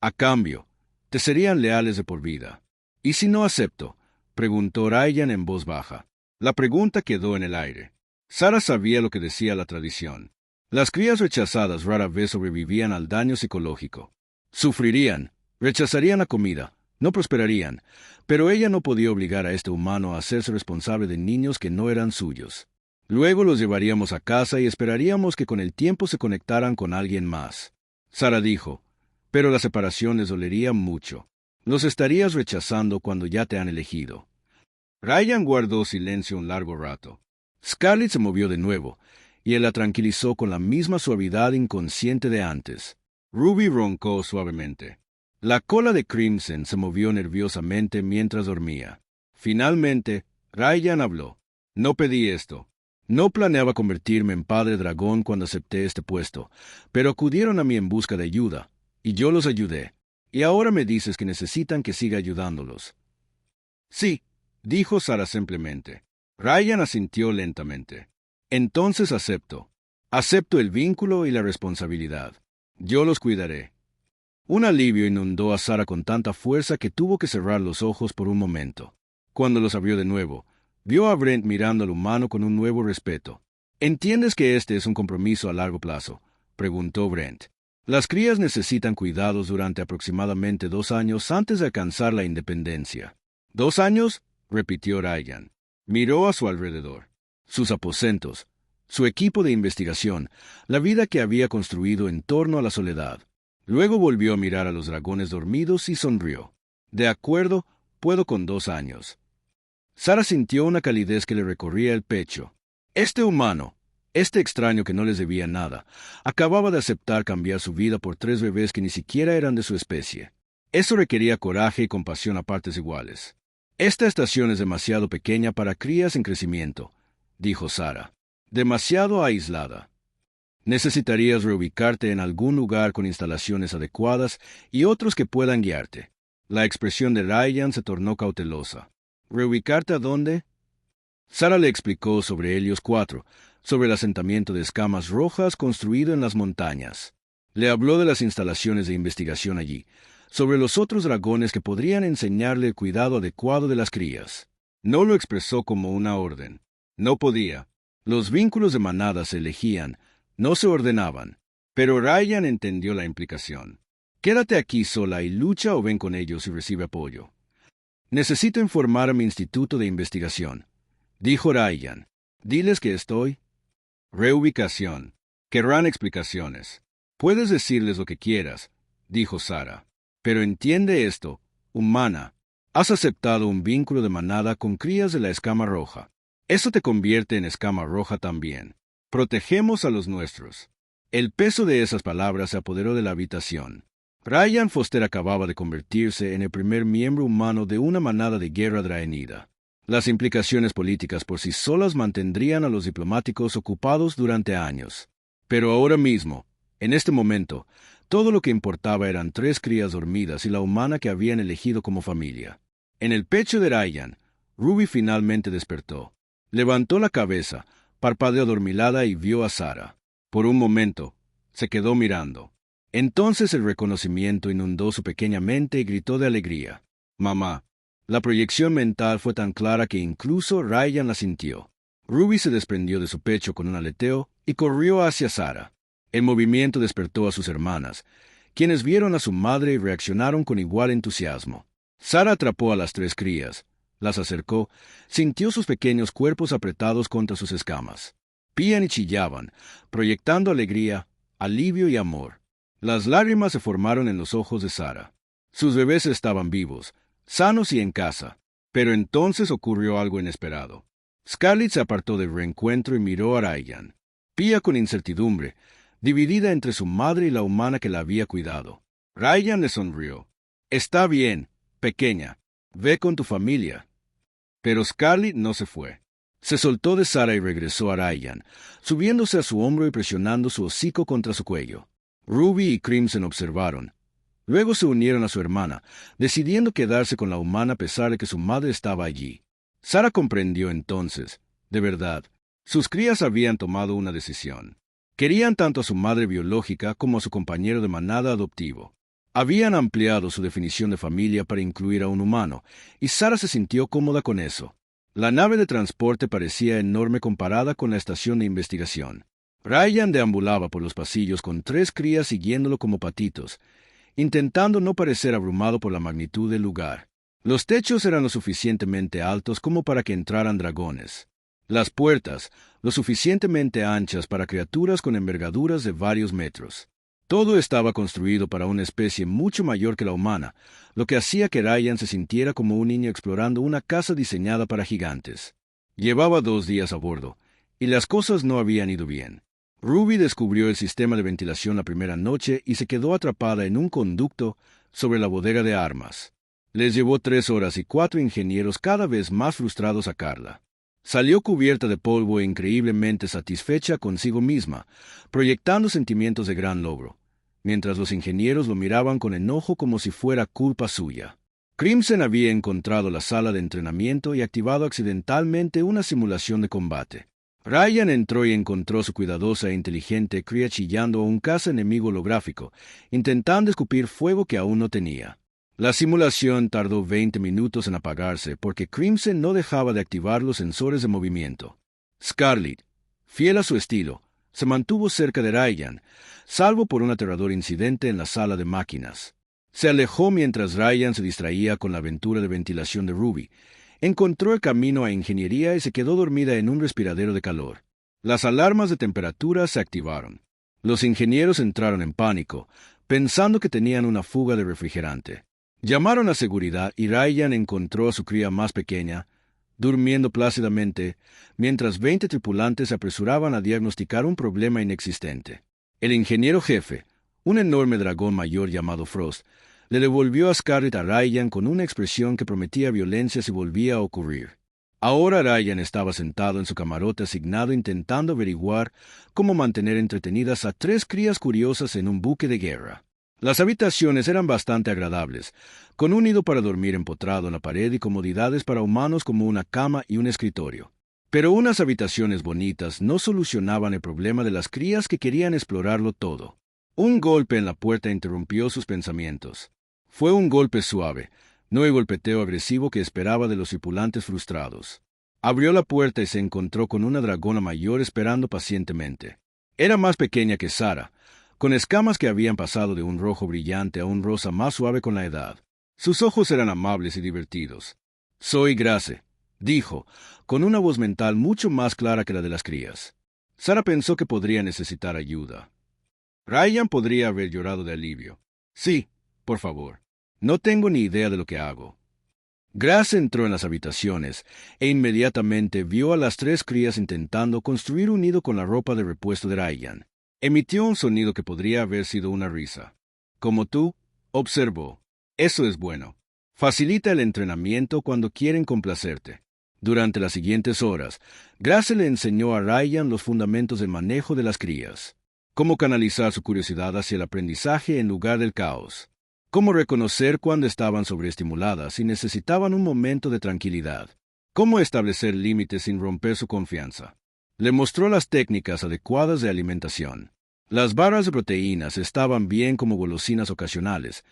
A cambio, te serían leales de por vida. ¿Y si no acepto?, preguntó Ryan en voz baja. La pregunta quedó en el aire. Sara sabía lo que decía la tradición. Las crías rechazadas rara vez sobrevivían al daño psicológico. Sufrirían, rechazarían la comida, no prosperarían, pero ella no podía obligar a este humano a hacerse responsable de niños que no eran suyos. Luego los llevaríamos a casa y esperaríamos que con el tiempo se conectaran con alguien más. Sara dijo, pero la separación les dolería mucho. Los estarías rechazando cuando ya te han elegido. Ryan guardó silencio un largo rato. Scarlett se movió de nuevo, y él la tranquilizó con la misma suavidad inconsciente de antes. Ruby roncó suavemente. La cola de Crimson se movió nerviosamente mientras dormía. Finalmente, Ryan habló. No pedí esto. No planeaba convertirme en padre dragón cuando acepté este puesto, pero acudieron a mí en busca de ayuda, y yo los ayudé. Y ahora me dices que necesitan que siga ayudándolos. Sí, dijo Sara simplemente. Ryan asintió lentamente. Entonces acepto. Acepto el vínculo y la responsabilidad. Yo los cuidaré. Un alivio inundó a Sara con tanta fuerza que tuvo que cerrar los ojos por un momento. Cuando los abrió de nuevo, vio a Brent mirando al humano con un nuevo respeto. ¿Entiendes que este es un compromiso a largo plazo?, preguntó Brent. Las crías necesitan cuidados durante aproximadamente 2 años antes de alcanzar la independencia. ¿2 años?, repitió Ryan. Miró a su alrededor. Sus aposentos, su equipo de investigación, la vida que había construido en torno a la soledad. Luego volvió a mirar a los dragones dormidos y sonrió. De acuerdo, puedo con 2 años. Sara sintió una calidez que le recorría el pecho. Este humano, este extraño que no les debía nada, acababa de aceptar cambiar su vida por 3 bebés que ni siquiera eran de su especie. Eso requería coraje y compasión a partes iguales. Esta estación es demasiado pequeña para crías en crecimiento, dijo Sara. Demasiado aislada. Necesitarías reubicarte en algún lugar con instalaciones adecuadas y otros que puedan guiarte. La expresión de Ryan se tornó cautelosa. ¿Reubicarte a dónde? Sara le explicó sobre Helios 4, sobre el asentamiento de escamas rojas construido en las montañas. Le habló de las instalaciones de investigación allí, sobre los otros dragones que podrían enseñarle el cuidado adecuado de las crías. No lo expresó como una orden. No podía. Los vínculos de manada se elegían, no se ordenaban. Pero Ryan entendió la implicación. Quédate aquí sola y lucha o ven con ellos y recibe apoyo. Necesito informar a mi instituto de investigación, dijo Ryan. Diles que estoy. Reubicación. Querrán explicaciones. Puedes decirles lo que quieras, dijo Sara. Pero entiende esto, humana. Has aceptado un vínculo de manada con crías de la escama roja. Eso te convierte en escama roja también. Protegemos a los nuestros. El peso de esas palabras se apoderó de la habitación. Ryan Foster acababa de convertirse en el primer miembro humano de una manada de guerra draenida. Las implicaciones políticas por sí solas mantendrían a los diplomáticos ocupados durante años. Pero ahora mismo, en este momento, todo lo que importaba eran 3 crías dormidas y la humana que habían elegido como familia. En el pecho de Ryan, Ruby finalmente despertó. Levantó la cabeza, parpadeó adormilada y vio a Sara. Por un momento, se quedó mirando. Entonces el reconocimiento inundó su pequeña mente y gritó de alegría. «Mamá». La proyección mental fue tan clara que incluso Ryan la sintió. Ruby se desprendió de su pecho con un aleteo y corrió hacia Sara. El movimiento despertó a sus hermanas, quienes vieron a su madre y reaccionaron con igual entusiasmo. Sara atrapó a las 3 crías, las acercó, sintió sus pequeños cuerpos apretados contra sus escamas. Pían y chillaban, proyectando alegría, alivio y amor. Las lágrimas se formaron en los ojos de Sara. Sus bebés estaban vivos, sanos y en casa. Pero entonces ocurrió algo inesperado. Scarlett se apartó del reencuentro y miró a Ryan. Pía con incertidumbre, dividida entre su madre y la humana que la había cuidado. Ryan le sonrió. «Está bien, pequeña. Ve con tu familia». Pero Scarlett no se fue. Se soltó de Sara y regresó a Ryan, subiéndose a su hombro y presionando su hocico contra su cuello. Ruby y Crimson observaron. Luego se unieron a su hermana, decidiendo quedarse con la humana a pesar de que su madre estaba allí. Sara comprendió entonces, de verdad, sus crías habían tomado una decisión. Querían tanto a su madre biológica como a su compañero de manada adoptivo. Habían ampliado su definición de familia para incluir a un humano, y Sara se sintió cómoda con eso. La nave de transporte parecía enorme comparada con la estación de investigación. Ryan deambulaba por los pasillos con 3 crías siguiéndolo como patitos, intentando no parecer abrumado por la magnitud del lugar. Los techos eran lo suficientemente altos como para que entraran dragones. Las puertas, lo suficientemente anchas para criaturas con envergaduras de varios metros. Todo estaba construido para una especie mucho mayor que la humana, lo que hacía que Ryan se sintiera como un niño explorando una casa diseñada para gigantes. Llevaba 2 días a bordo, y las cosas no habían ido bien. Ruby descubrió el sistema de ventilación la primera noche y se quedó atrapada en un conducto sobre la bodega de armas. Les llevó 3 horas y 4 ingenieros cada vez más frustrados a Carla. Salió cubierta de polvo e increíblemente satisfecha consigo misma, proyectando sentimientos de gran logro, mientras los ingenieros lo miraban con enojo como si fuera culpa suya. Crimson había encontrado la sala de entrenamiento y activado accidentalmente una simulación de combate. Ryan entró y encontró su cuidadosa e inteligente cría chillando a un caza enemigo holográfico, intentando escupir fuego que aún no tenía. La simulación tardó 20 minutos en apagarse porque Crimson no dejaba de activar los sensores de movimiento. Scarlet, fiel a su estilo, se mantuvo cerca de Ryan, salvo por un aterrador incidente en la sala de máquinas. Se alejó mientras Ryan se distraía con la aventura de ventilación de Ruby. Encontró el camino a ingeniería y se quedó dormida en un respiradero de calor. Las alarmas de temperatura se activaron. Los ingenieros entraron en pánico, pensando que tenían una fuga de refrigerante. Llamaron a seguridad y Ryan encontró a su cría más pequeña, durmiendo plácidamente, mientras 20 tripulantes se apresuraban a diagnosticar un problema inexistente. El ingeniero jefe, un enorme dragón mayor llamado Frost, le devolvió a Scarlet a Ryan con una expresión que prometía violencia si volvía a ocurrir. Ahora Ryan estaba sentado en su camarote asignado intentando averiguar cómo mantener entretenidas a 3 crías curiosas en un buque de guerra. Las habitaciones eran bastante agradables, con un nido para dormir empotrado en la pared y comodidades para humanos como una cama y un escritorio. Pero unas habitaciones bonitas no solucionaban el problema de las crías que querían explorarlo todo. Un golpe en la puerta interrumpió sus pensamientos. Fue un golpe suave, no el golpeteo agresivo que esperaba de los tripulantes frustrados. Abrió la puerta y se encontró con una dragona mayor esperando pacientemente. Era más pequeña que Sarah, con escamas que habían pasado de un rojo brillante a un rosa más suave con la edad. Sus ojos eran amables y divertidos. «Soy Grace», dijo, con una voz mental mucho más clara que la de las crías. Sarah pensó que podría necesitar ayuda. Ryan podría haber llorado de alivio. «Sí, por favor. No tengo ni idea de lo que hago». Grace entró en las habitaciones e inmediatamente vio a las 3 crías intentando construir un nido con la ropa de repuesto de Ryan. Emitió un sonido que podría haber sido una risa. «Como tú», observó. «Eso es bueno. Facilita el entrenamiento cuando quieren complacerte». Durante las siguientes horas, Grace le enseñó a Ryan los fundamentos del manejo de las crías. Cómo canalizar su curiosidad hacia el aprendizaje en lugar del caos. Cómo reconocer cuando estaban sobreestimuladas y necesitaban un momento de tranquilidad. Cómo establecer límites sin romper su confianza. Le mostró las técnicas adecuadas de alimentación. Las barras de proteínas estaban bien como golosinas ocasionales,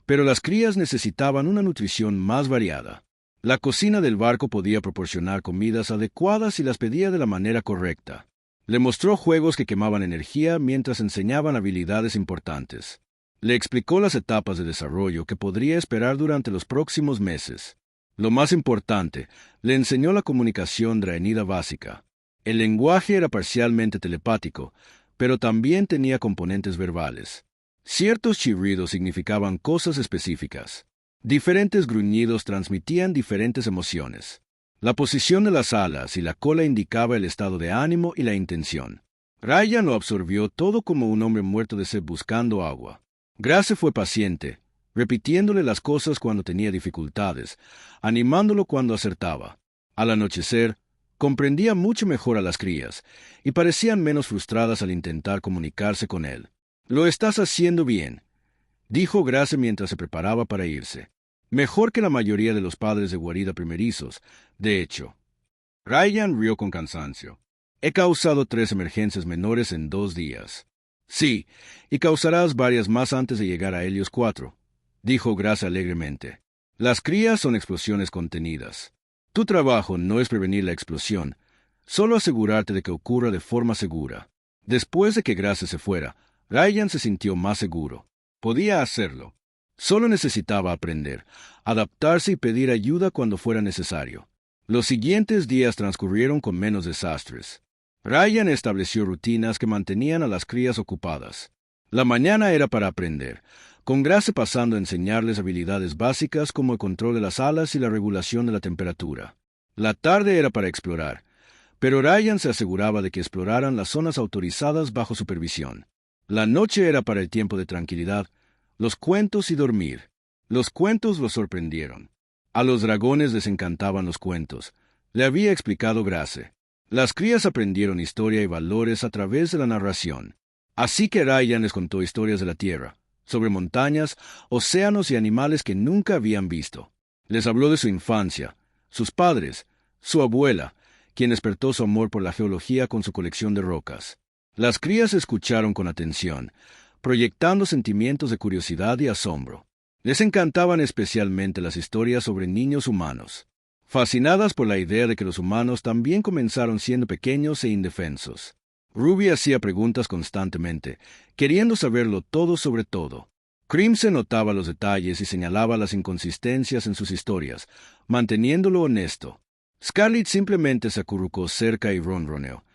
pero las crías necesitaban una nutrición más variada. La cocina del barco podía proporcionar comidas adecuadas si las pedía de la manera correcta. Le mostró juegos que quemaban energía mientras enseñaban habilidades importantes. Le explicó las etapas de desarrollo que podría esperar durante los próximos meses. Lo más importante, le enseñó la comunicación draenida básica. El lenguaje era parcialmente telepático, pero también tenía componentes verbales. Ciertos chirridos significaban cosas específicas. Diferentes gruñidos transmitían diferentes emociones. La posición de las alas y la cola indicaba el estado de ánimo y la intención. Ryan lo absorbió todo como un hombre muerto de sed buscando agua. Grace fue paciente, repitiéndole las cosas cuando tenía dificultades, animándolo cuando acertaba. Al anochecer, comprendía mucho mejor a las crías, y parecían menos frustradas al intentar comunicarse con él. «Lo estás haciendo bien», dijo Grace mientras se preparaba para irse. «Mejor que la mayoría de los padres de guarida primerizos, de hecho». Ryan rió con cansancio. «He causado 3 emergencias menores en 2 días». «Sí, y causarás varias más antes de llegar a Helios 4», dijo Grace alegremente. «Las crías son explosiones contenidas. Tu trabajo no es prevenir la explosión, solo asegurarte de que ocurra de forma segura». Después de que Grace se fuera, Ryan se sintió más seguro. Podía hacerlo. Solo necesitaba aprender, adaptarse y pedir ayuda cuando fuera necesario. Los siguientes días transcurrieron con menos desastres. Ryan estableció rutinas que mantenían a las crías ocupadas. La mañana era para aprender, con Grace pasando a enseñarles habilidades básicas como el control de las alas y la regulación de la temperatura. La tarde era para explorar, pero Ryan se aseguraba de que exploraran las zonas autorizadas bajo supervisión. La noche era para el tiempo de tranquilidad, los cuentos y dormir. Los cuentos los sorprendieron. A los dragones les encantaban los cuentos. Le había explicado Grace. Las crías aprendieron historia y valores a través de la narración. Así que Ryan les contó historias de la tierra, sobre montañas, océanos y animales que nunca habían visto. Les habló de su infancia, sus padres, su abuela, quien despertó su amor por la geología con su colección de rocas. Las crías escucharon con atención, proyectando sentimientos de curiosidad y asombro. Les encantaban especialmente las historias sobre niños humanos, fascinadas por la idea de que los humanos también comenzaron siendo pequeños e indefensos. Ruby hacía preguntas constantemente, queriendo saberlo todo sobre todo. Crimson notaba los detalles y señalaba las inconsistencias en sus historias, manteniéndolo honesto. Scarlet simplemente se acurrucó cerca y ronroneó,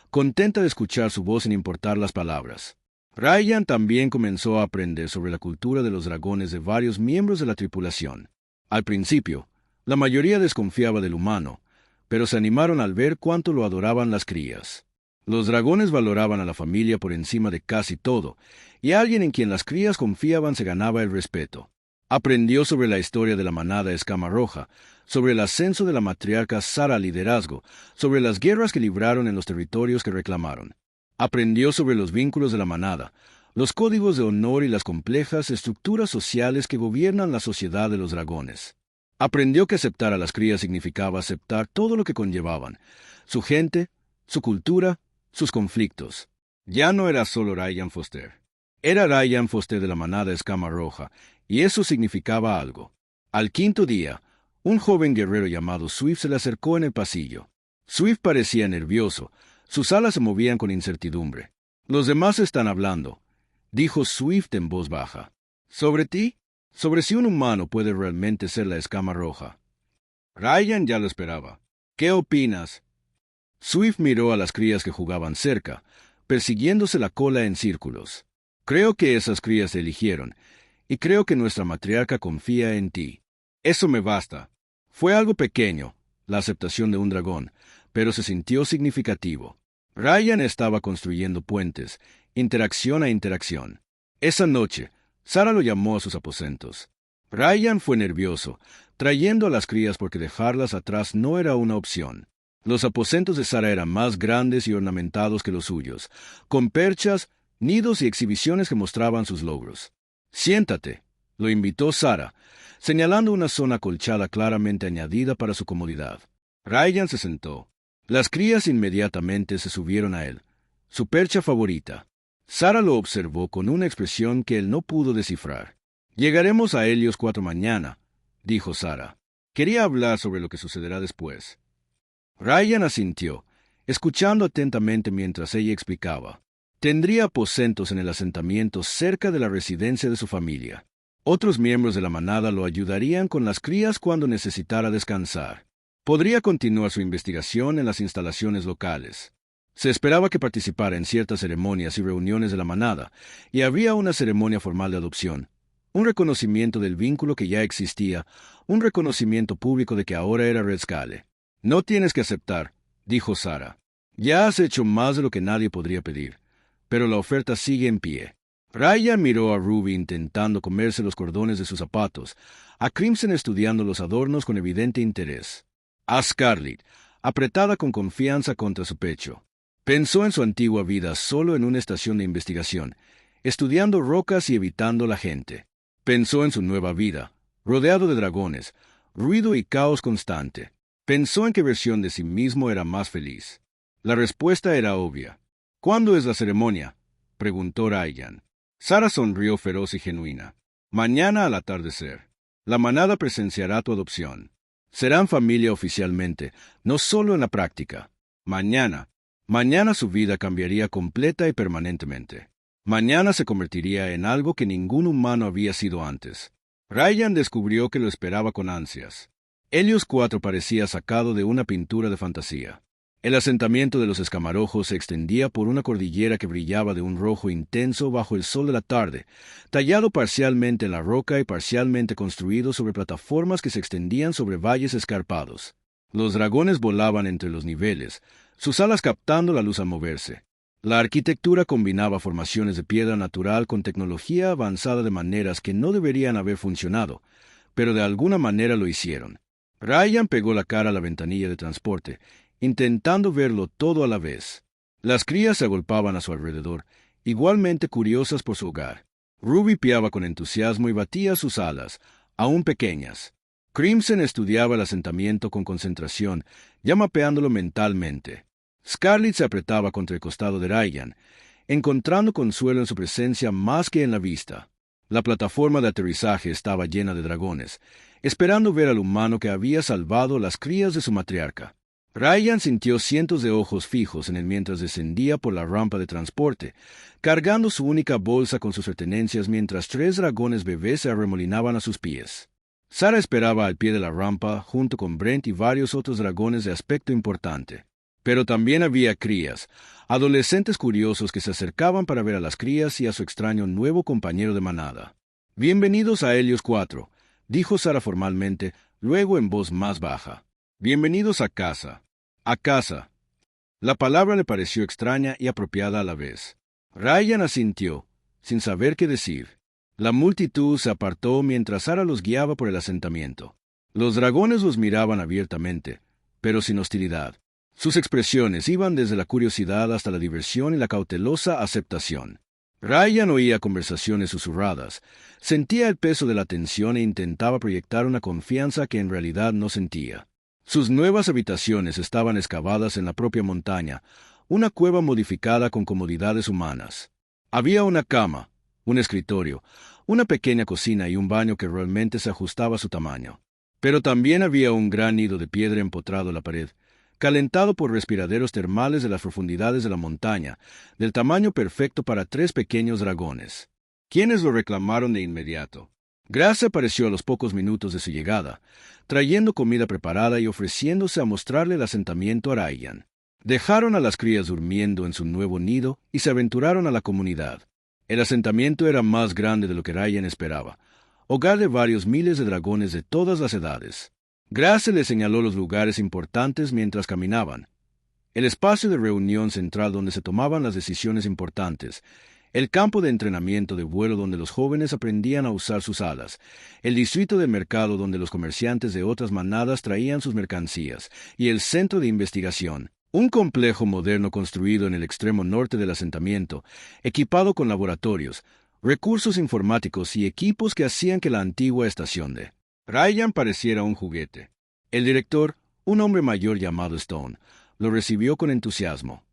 contenta de escuchar su voz sin importar las palabras. Ryan también comenzó a aprender sobre la cultura de los dragones de varios miembros de la tripulación. Al principio, la mayoría desconfiaba del humano, pero se animaron al ver cuánto lo adoraban las crías. Los dragones valoraban a la familia por encima de casi todo, y alguien en quien las crías confiaban se ganaba el respeto. Aprendió sobre la historia de la manada Escama Roja, sobre el ascenso de la matriarca Sara al liderazgo, sobre las guerras que libraron en los territorios que reclamaron. Aprendió sobre los vínculos de la manada, los códigos de honor y las complejas estructuras sociales que gobiernan la sociedad de los dragones. Aprendió que aceptar a las crías significaba aceptar todo lo que conllevaban, su gente, su cultura, sus conflictos. Ya no era solo Ryan Foster. Era Ryan Foster de la manada Escama Roja, y eso significaba algo. Al quinto día, un joven guerrero llamado Swift se le acercó en el pasillo. Swift parecía nervioso, sus alas se movían con incertidumbre. «Los demás están hablando», dijo Swift en voz baja. «¿Sobre ti? Sobre si un humano puede realmente ser la Escama Roja». Ryan ya lo esperaba. «¿Qué opinas?» Swift miró a las crías que jugaban cerca, persiguiéndose la cola en círculos. «Creo que esas crías te eligieron, y creo que nuestra matriarca confía en ti. Eso me basta». Fue algo pequeño, la aceptación de un dragón, pero se sintió significativo. Ryan estaba construyendo puentes, interacción a interacción. Esa noche, Sara lo llamó a sus aposentos. Ryan fue nervioso, trayendo a las crías porque dejarlas atrás no era una opción. Los aposentos de Sara eran más grandes y ornamentados que los suyos, con perchas, nidos y exhibiciones que mostraban sus logros. «Siéntate», lo invitó Sara, señalando una zona acolchada claramente añadida para su comodidad. Ryan se sentó. Las crías inmediatamente se subieron a él, su percha favorita. Sara lo observó con una expresión que él no pudo descifrar. «Llegaremos a Helios 4 mañana», dijo Sara. «Quería hablar sobre lo que sucederá después». Ryan asintió, escuchando atentamente mientras ella explicaba. Tendría aposentos en el asentamiento cerca de la residencia de su familia. Otros miembros de la manada lo ayudarían con las crías cuando necesitara descansar. Podría continuar su investigación en las instalaciones locales. Se esperaba que participara en ciertas ceremonias y reuniones de la manada, y habría una ceremonia formal de adopción, un reconocimiento del vínculo que ya existía, un reconocimiento público de que ahora era Red Scale. «No tienes que aceptar», dijo Sara. «Ya has hecho más de lo que nadie podría pedir, pero la oferta sigue en pie». Ryan miró a Ruby intentando comerse los cordones de sus zapatos, a Crimson estudiando los adornos con evidente interés, a Scarlet, apretada con confianza contra su pecho. Pensó en su antigua vida solo en una estación de investigación, estudiando rocas y evitando la gente. Pensó en su nueva vida, rodeado de dragones, ruido y caos constante. Pensó en qué versión de sí mismo era más feliz. La respuesta era obvia. «¿Cuándo es la ceremonia?», preguntó Ryan. Sara sonrió feroz y genuina. «Mañana al atardecer. La manada presenciará tu adopción. Serán familia oficialmente, no solo en la práctica. Mañana su vida cambiaría completa y permanentemente. Mañana se convertiría en algo que ningún humano había sido antes». Ryan descubrió que lo esperaba con ansias. Helios 4 parecía sacado de una pintura de fantasía. El asentamiento de los escamarojos se extendía por una cordillera que brillaba de un rojo intenso bajo el sol de la tarde, tallado parcialmente en la roca y parcialmente construido sobre plataformas que se extendían sobre valles escarpados. Los dragones volaban entre los niveles, sus alas captando la luz al moverse. La arquitectura combinaba formaciones de piedra natural con tecnología avanzada de maneras que no deberían haber funcionado, pero de alguna manera lo hicieron. Ryan pegó la cara a la ventanilla de transporte, intentando verlo todo a la vez. Las crías se agolpaban a su alrededor, igualmente curiosas por su hogar. Ruby piaba con entusiasmo y batía sus alas, aún pequeñas. Crimson estudiaba el asentamiento con concentración, ya mapeándolo mentalmente. Scarlet se apretaba contra el costado de Ryan, encontrando consuelo en su presencia más que en la vista. La plataforma de aterrizaje estaba llena de dragones, esperando ver al humano que había salvado las crías de su matriarca. Ryan sintió cientos de ojos fijos en él mientras descendía por la rampa de transporte, cargando su única bolsa con sus pertenencias mientras 3 dragones bebés se arremolinaban a sus pies. Sarah esperaba al pie de la rampa junto con Brent y varios otros dragones de aspecto importante. Pero también había crías, adolescentes curiosos que se acercaban para ver a las crías y a su extraño nuevo compañero de manada. «Bienvenidos a Helios 4», dijo Sarah formalmente, luego en voz más baja. «Bienvenidos a casa». «A casa». La palabra le pareció extraña y apropiada a la vez. Ryan asintió, sin saber qué decir. La multitud se apartó mientras Sarah los guiaba por el asentamiento. Los dragones los miraban abiertamente, pero sin hostilidad. Sus expresiones iban desde la curiosidad hasta la diversión y la cautelosa aceptación. Ryan oía conversaciones susurradas, sentía el peso de la tensión e intentaba proyectar una confianza que en realidad no sentía. Sus nuevas habitaciones estaban excavadas en la propia montaña, una cueva modificada con comodidades humanas. Había una cama, un escritorio, una pequeña cocina y un baño que realmente se ajustaba a su tamaño. Pero también había un gran nido de piedra empotrado en la pared, calentado por respiraderos termales de las profundidades de la montaña, del tamaño perfecto para 3 pequeños dragones. ¿Quiénes lo reclamaron de inmediato? Grace apareció a los pocos minutos de su llegada, trayendo comida preparada y ofreciéndose a mostrarle el asentamiento a Ryan. Dejaron a las crías durmiendo en su nuevo nido y se aventuraron a la comunidad. El asentamiento era más grande de lo que Ryan esperaba, hogar de varios miles de dragones de todas las edades. Grace le señaló los lugares importantes mientras caminaban. El espacio de reunión central donde se tomaban las decisiones importantes, el campo de entrenamiento de vuelo donde los jóvenes aprendían a usar sus alas, el distrito de mercado donde los comerciantes de otras manadas traían sus mercancías, y el centro de investigación, un complejo moderno construido en el extremo norte del asentamiento, equipado con laboratorios, recursos informáticos y equipos que hacían que la antigua estación de Ryan pareciera un juguete. El director, un hombre mayor llamado Stone, lo recibió con entusiasmo.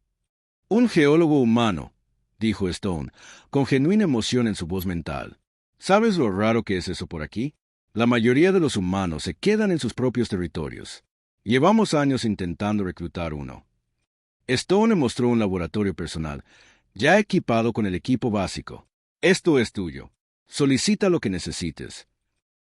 «Un geólogo humano», dijo Stone, con genuina emoción en su voz mental. «¿Sabes lo raro que es eso por aquí? La mayoría de los humanos se quedan en sus propios territorios. Llevamos años intentando reclutar uno». Stone mostró un laboratorio personal, ya equipado con el equipo básico. «Esto es tuyo. Solicita lo que necesites.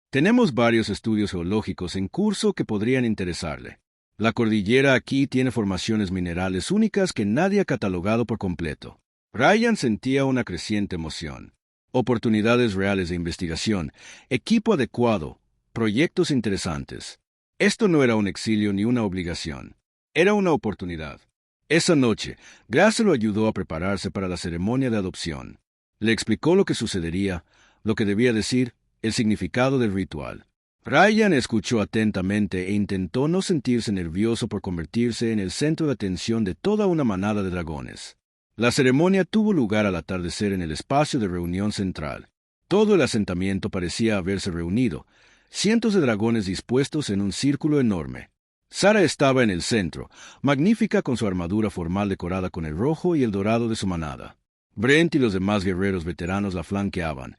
Tenemos varios estudios geológicos en curso que podrían interesarle. La cordillera aquí tiene formaciones minerales únicas que nadie ha catalogado por completo». Ryan sentía una creciente emoción. Oportunidades reales de investigación, equipo adecuado, proyectos interesantes. Esto no era un exilio ni una obligación. Era una oportunidad. Esa noche, Grace lo ayudó a prepararse para la ceremonia de adopción. Le explicó lo que sucedería, lo que debía decir, el significado del ritual. Ryan escuchó atentamente e intentó no sentirse nervioso por convertirse en el centro de atención de toda una manada de dragones. La ceremonia tuvo lugar al atardecer en el espacio de reunión central. Todo el asentamiento parecía haberse reunido, cientos de dragones dispuestos en un círculo enorme. Sarah estaba en el centro, magnífica con su armadura formal decorada con el rojo y el dorado de su manada. Brent y los demás guerreros veteranos la flanqueaban,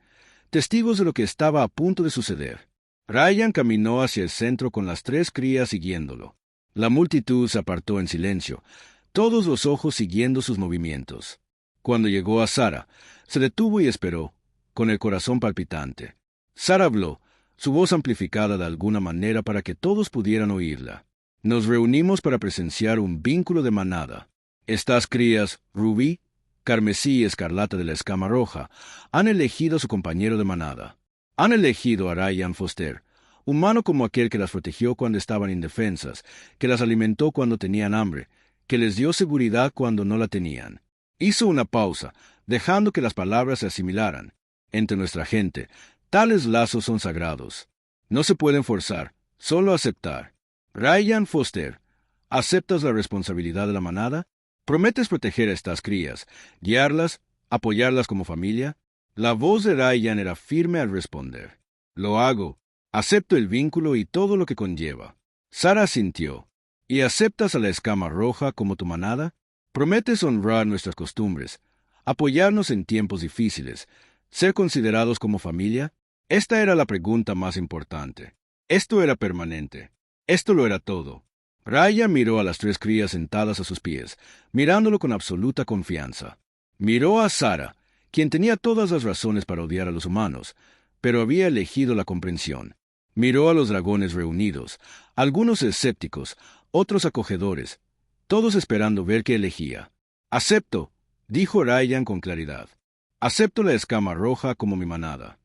testigos de lo que estaba a punto de suceder. Ryan caminó hacia el centro con las 3 crías siguiéndolo. La multitud se apartó en silencio, todos los ojos siguiendo sus movimientos. Cuando llegó a Sarah, se detuvo y esperó, con el corazón palpitante. Sarah habló, su voz amplificada de alguna manera para que todos pudieran oírla. Nos reunimos para presenciar un vínculo de manada. Estas crías, Rubí, Carmesí y Escarlata de la Escama Roja, han elegido a su compañero de manada. Han elegido a Ryan Foster, humano como aquel que las protegió cuando estaban indefensas, que las alimentó cuando tenían hambre, que les dio seguridad cuando no la tenían. Hizo una pausa, dejando que las palabras se asimilaran. Entre nuestra gente, tales lazos son sagrados. No se pueden forzar, solo aceptar. Ryan Foster, ¿aceptas la responsabilidad de la manada? ¿Prometes proteger a estas crías, guiarlas, apoyarlas como familia? La voz de Ryan era firme al responder. Lo hago. Acepto el vínculo y todo lo que conlleva. Sara asintió. ¿Y aceptas a la Escama Roja como tu manada? ¿Prometes honrar nuestras costumbres, apoyarnos en tiempos difíciles, ser considerados como familia? Esta era la pregunta más importante. Esto era permanente. Esto lo era todo. Ryan miró a las 3 crías sentadas a sus pies, mirándolo con absoluta confianza. Miró a Sara, quien tenía todas las razones para odiar a los humanos, pero había elegido la comprensión. Miró a los dragones reunidos, algunos escépticos, otros acogedores, todos esperando ver qué elegía. «Acepto», dijo Ryan con claridad. «Acepto la Escama Roja como mi manada».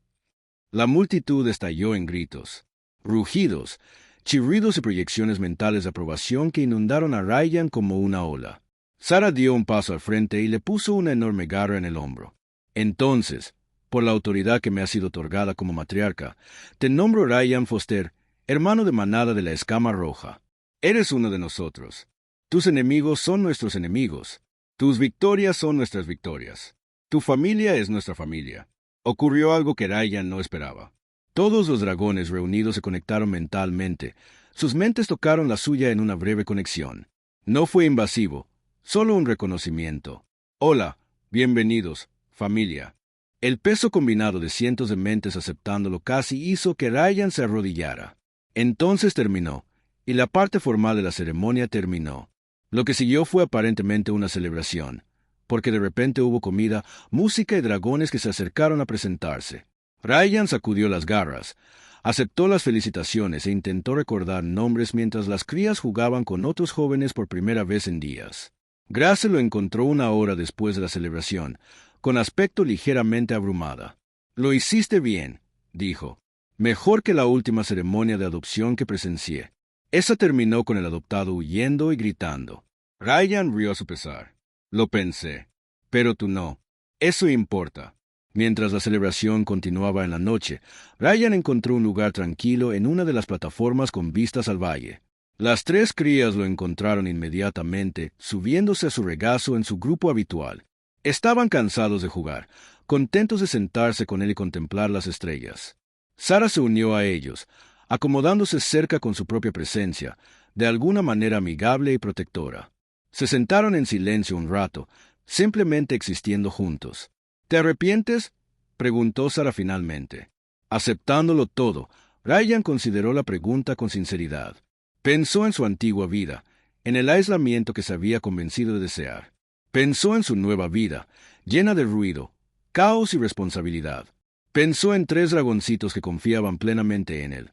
La multitud estalló en gritos, rugidos, chirridos y proyecciones mentales de aprobación que inundaron a Ryan como una ola. Sara dio un paso al frente y le puso una enorme garra en el hombro. «Entonces, por la autoridad que me ha sido otorgada como matriarca, te nombro Ryan Foster, hermano de manada de la Escama Roja. Eres uno de nosotros. Tus enemigos son nuestros enemigos. Tus victorias son nuestras victorias. Tu familia es nuestra familia». Ocurrió algo que Ryan no esperaba. Todos los dragones reunidos se conectaron mentalmente. Sus mentes tocaron la suya en una breve conexión. No fue invasivo, solo un reconocimiento. «Hola, bienvenidos, familia». El peso combinado de cientos de mentes aceptándolo casi hizo que Ryan se arrodillara. Entonces terminó, y la parte formal de la ceremonia terminó. Lo que siguió fue aparentemente una celebración, porque de repente hubo comida, música y dragones que se acercaron a presentarse. Ryan sacudió las garras, aceptó las felicitaciones e intentó recordar nombres mientras las crías jugaban con otros jóvenes por primera vez en días. Grace lo encontró una hora después de la celebración, con aspecto ligeramente abrumada. «Lo hiciste bien», dijo. «Mejor que la última ceremonia de adopción que presencié». Esa terminó con el adoptado huyendo y gritando. Ryan rió a su pesar. «Lo pensé. Pero tú no. Eso importa». Mientras la celebración continuaba en la noche, Ryan encontró un lugar tranquilo en una de las plataformas con vistas al valle. Las 3 crías lo encontraron inmediatamente, subiéndose a su regazo en su grupo habitual. Estaban cansados de jugar, contentos de sentarse con él y contemplar las estrellas. Sara se unió a ellos, acomodándose cerca con su propia presencia, de alguna manera amigable y protectora. Se sentaron en silencio un rato, simplemente existiendo juntos. «¿Te arrepientes?», preguntó Sara finalmente. Aceptándolo todo, Ryan consideró la pregunta con sinceridad. Pensó en su antigua vida, en el aislamiento que se había convencido de desear. Pensó en su nueva vida, llena de ruido, caos y responsabilidad. Pensó en 3 dragoncitos que confiaban plenamente en él,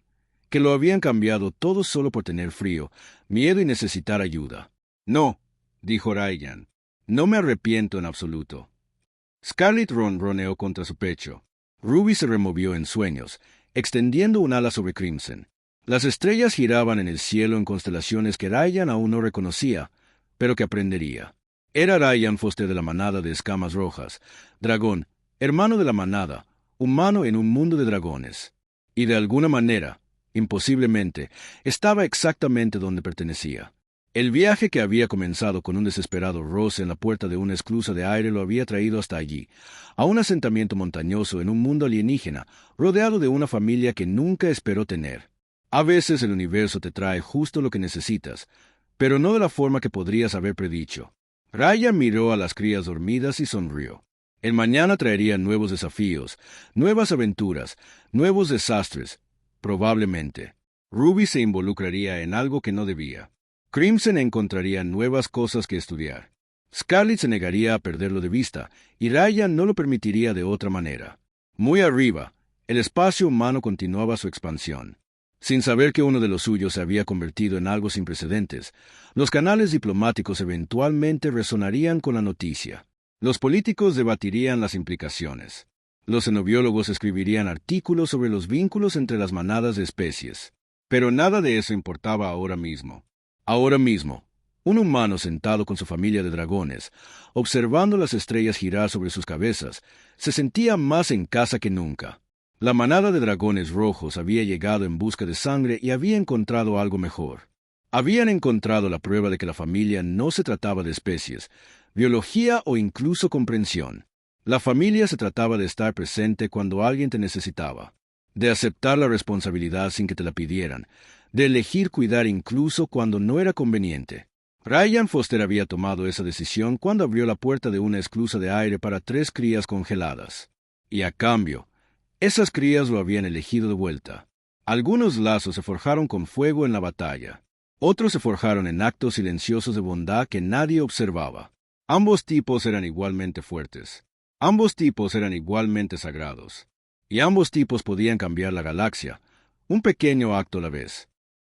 que lo habían cambiado todo solo por tener frío, miedo y necesitar ayuda. «No», dijo Ryan, «no me arrepiento en absoluto». Scarlet ronroneó contra su pecho. Ruby se removió en sueños, extendiendo un ala sobre Crimson. Las estrellas giraban en el cielo en constelaciones que Ryan aún no reconocía, pero que aprendería. Era Ryan Foster de la manada de Escamas Rojas, dragón, hermano de la manada, humano en un mundo de dragones. Y de alguna manera, imposiblemente, estaba exactamente donde pertenecía. El viaje que había comenzado con un desesperado roce en la puerta de una esclusa de aire lo había traído hasta allí, a un asentamiento montañoso en un mundo alienígena, rodeado de una familia que nunca esperó tener. A veces el universo te trae justo lo que necesitas, pero no de la forma que podrías haber predicho. Ryan miró a las crías dormidas y sonrió. El mañana traería nuevos desafíos, nuevas aventuras, nuevos desastres, probablemente. Ruby se involucraría en algo que no debía. Crimson encontraría nuevas cosas que estudiar. Scarlet se negaría a perderlo de vista, y Ryan no lo permitiría de otra manera. Muy arriba, el espacio humano continuaba su expansión. Sin saber que uno de los suyos se había convertido en algo sin precedentes, los canales diplomáticos eventualmente resonarían con la noticia. Los políticos debatirían las implicaciones. Los xenobiólogos escribirían artículos sobre los vínculos entre las manadas de especies. Pero nada de eso importaba ahora mismo. Ahora mismo, un humano sentado con su familia de dragones, observando las estrellas girar sobre sus cabezas, se sentía más en casa que nunca. La manada de dragones rojos había llegado en busca de sangre y había encontrado algo mejor. Habían encontrado la prueba de que la familia no se trataba de especies, biología o incluso comprensión. La familia se trataba de estar presente cuando alguien te necesitaba, de aceptar la responsabilidad sin que te la pidieran, de elegir cuidar incluso cuando no era conveniente. Ryan Foster había tomado esa decisión cuando abrió la puerta de una esclusa de aire para 3 crías congeladas. Y a cambio, esas crías lo habían elegido de vuelta. Algunos lazos se forjaron con fuego en la batalla. Otros se forjaron en actos silenciosos de bondad que nadie observaba. Ambos tipos eran igualmente fuertes. Ambos tipos eran igualmente sagrados. Y ambos tipos podían cambiar la galaxia, un pequeño acto a la vez.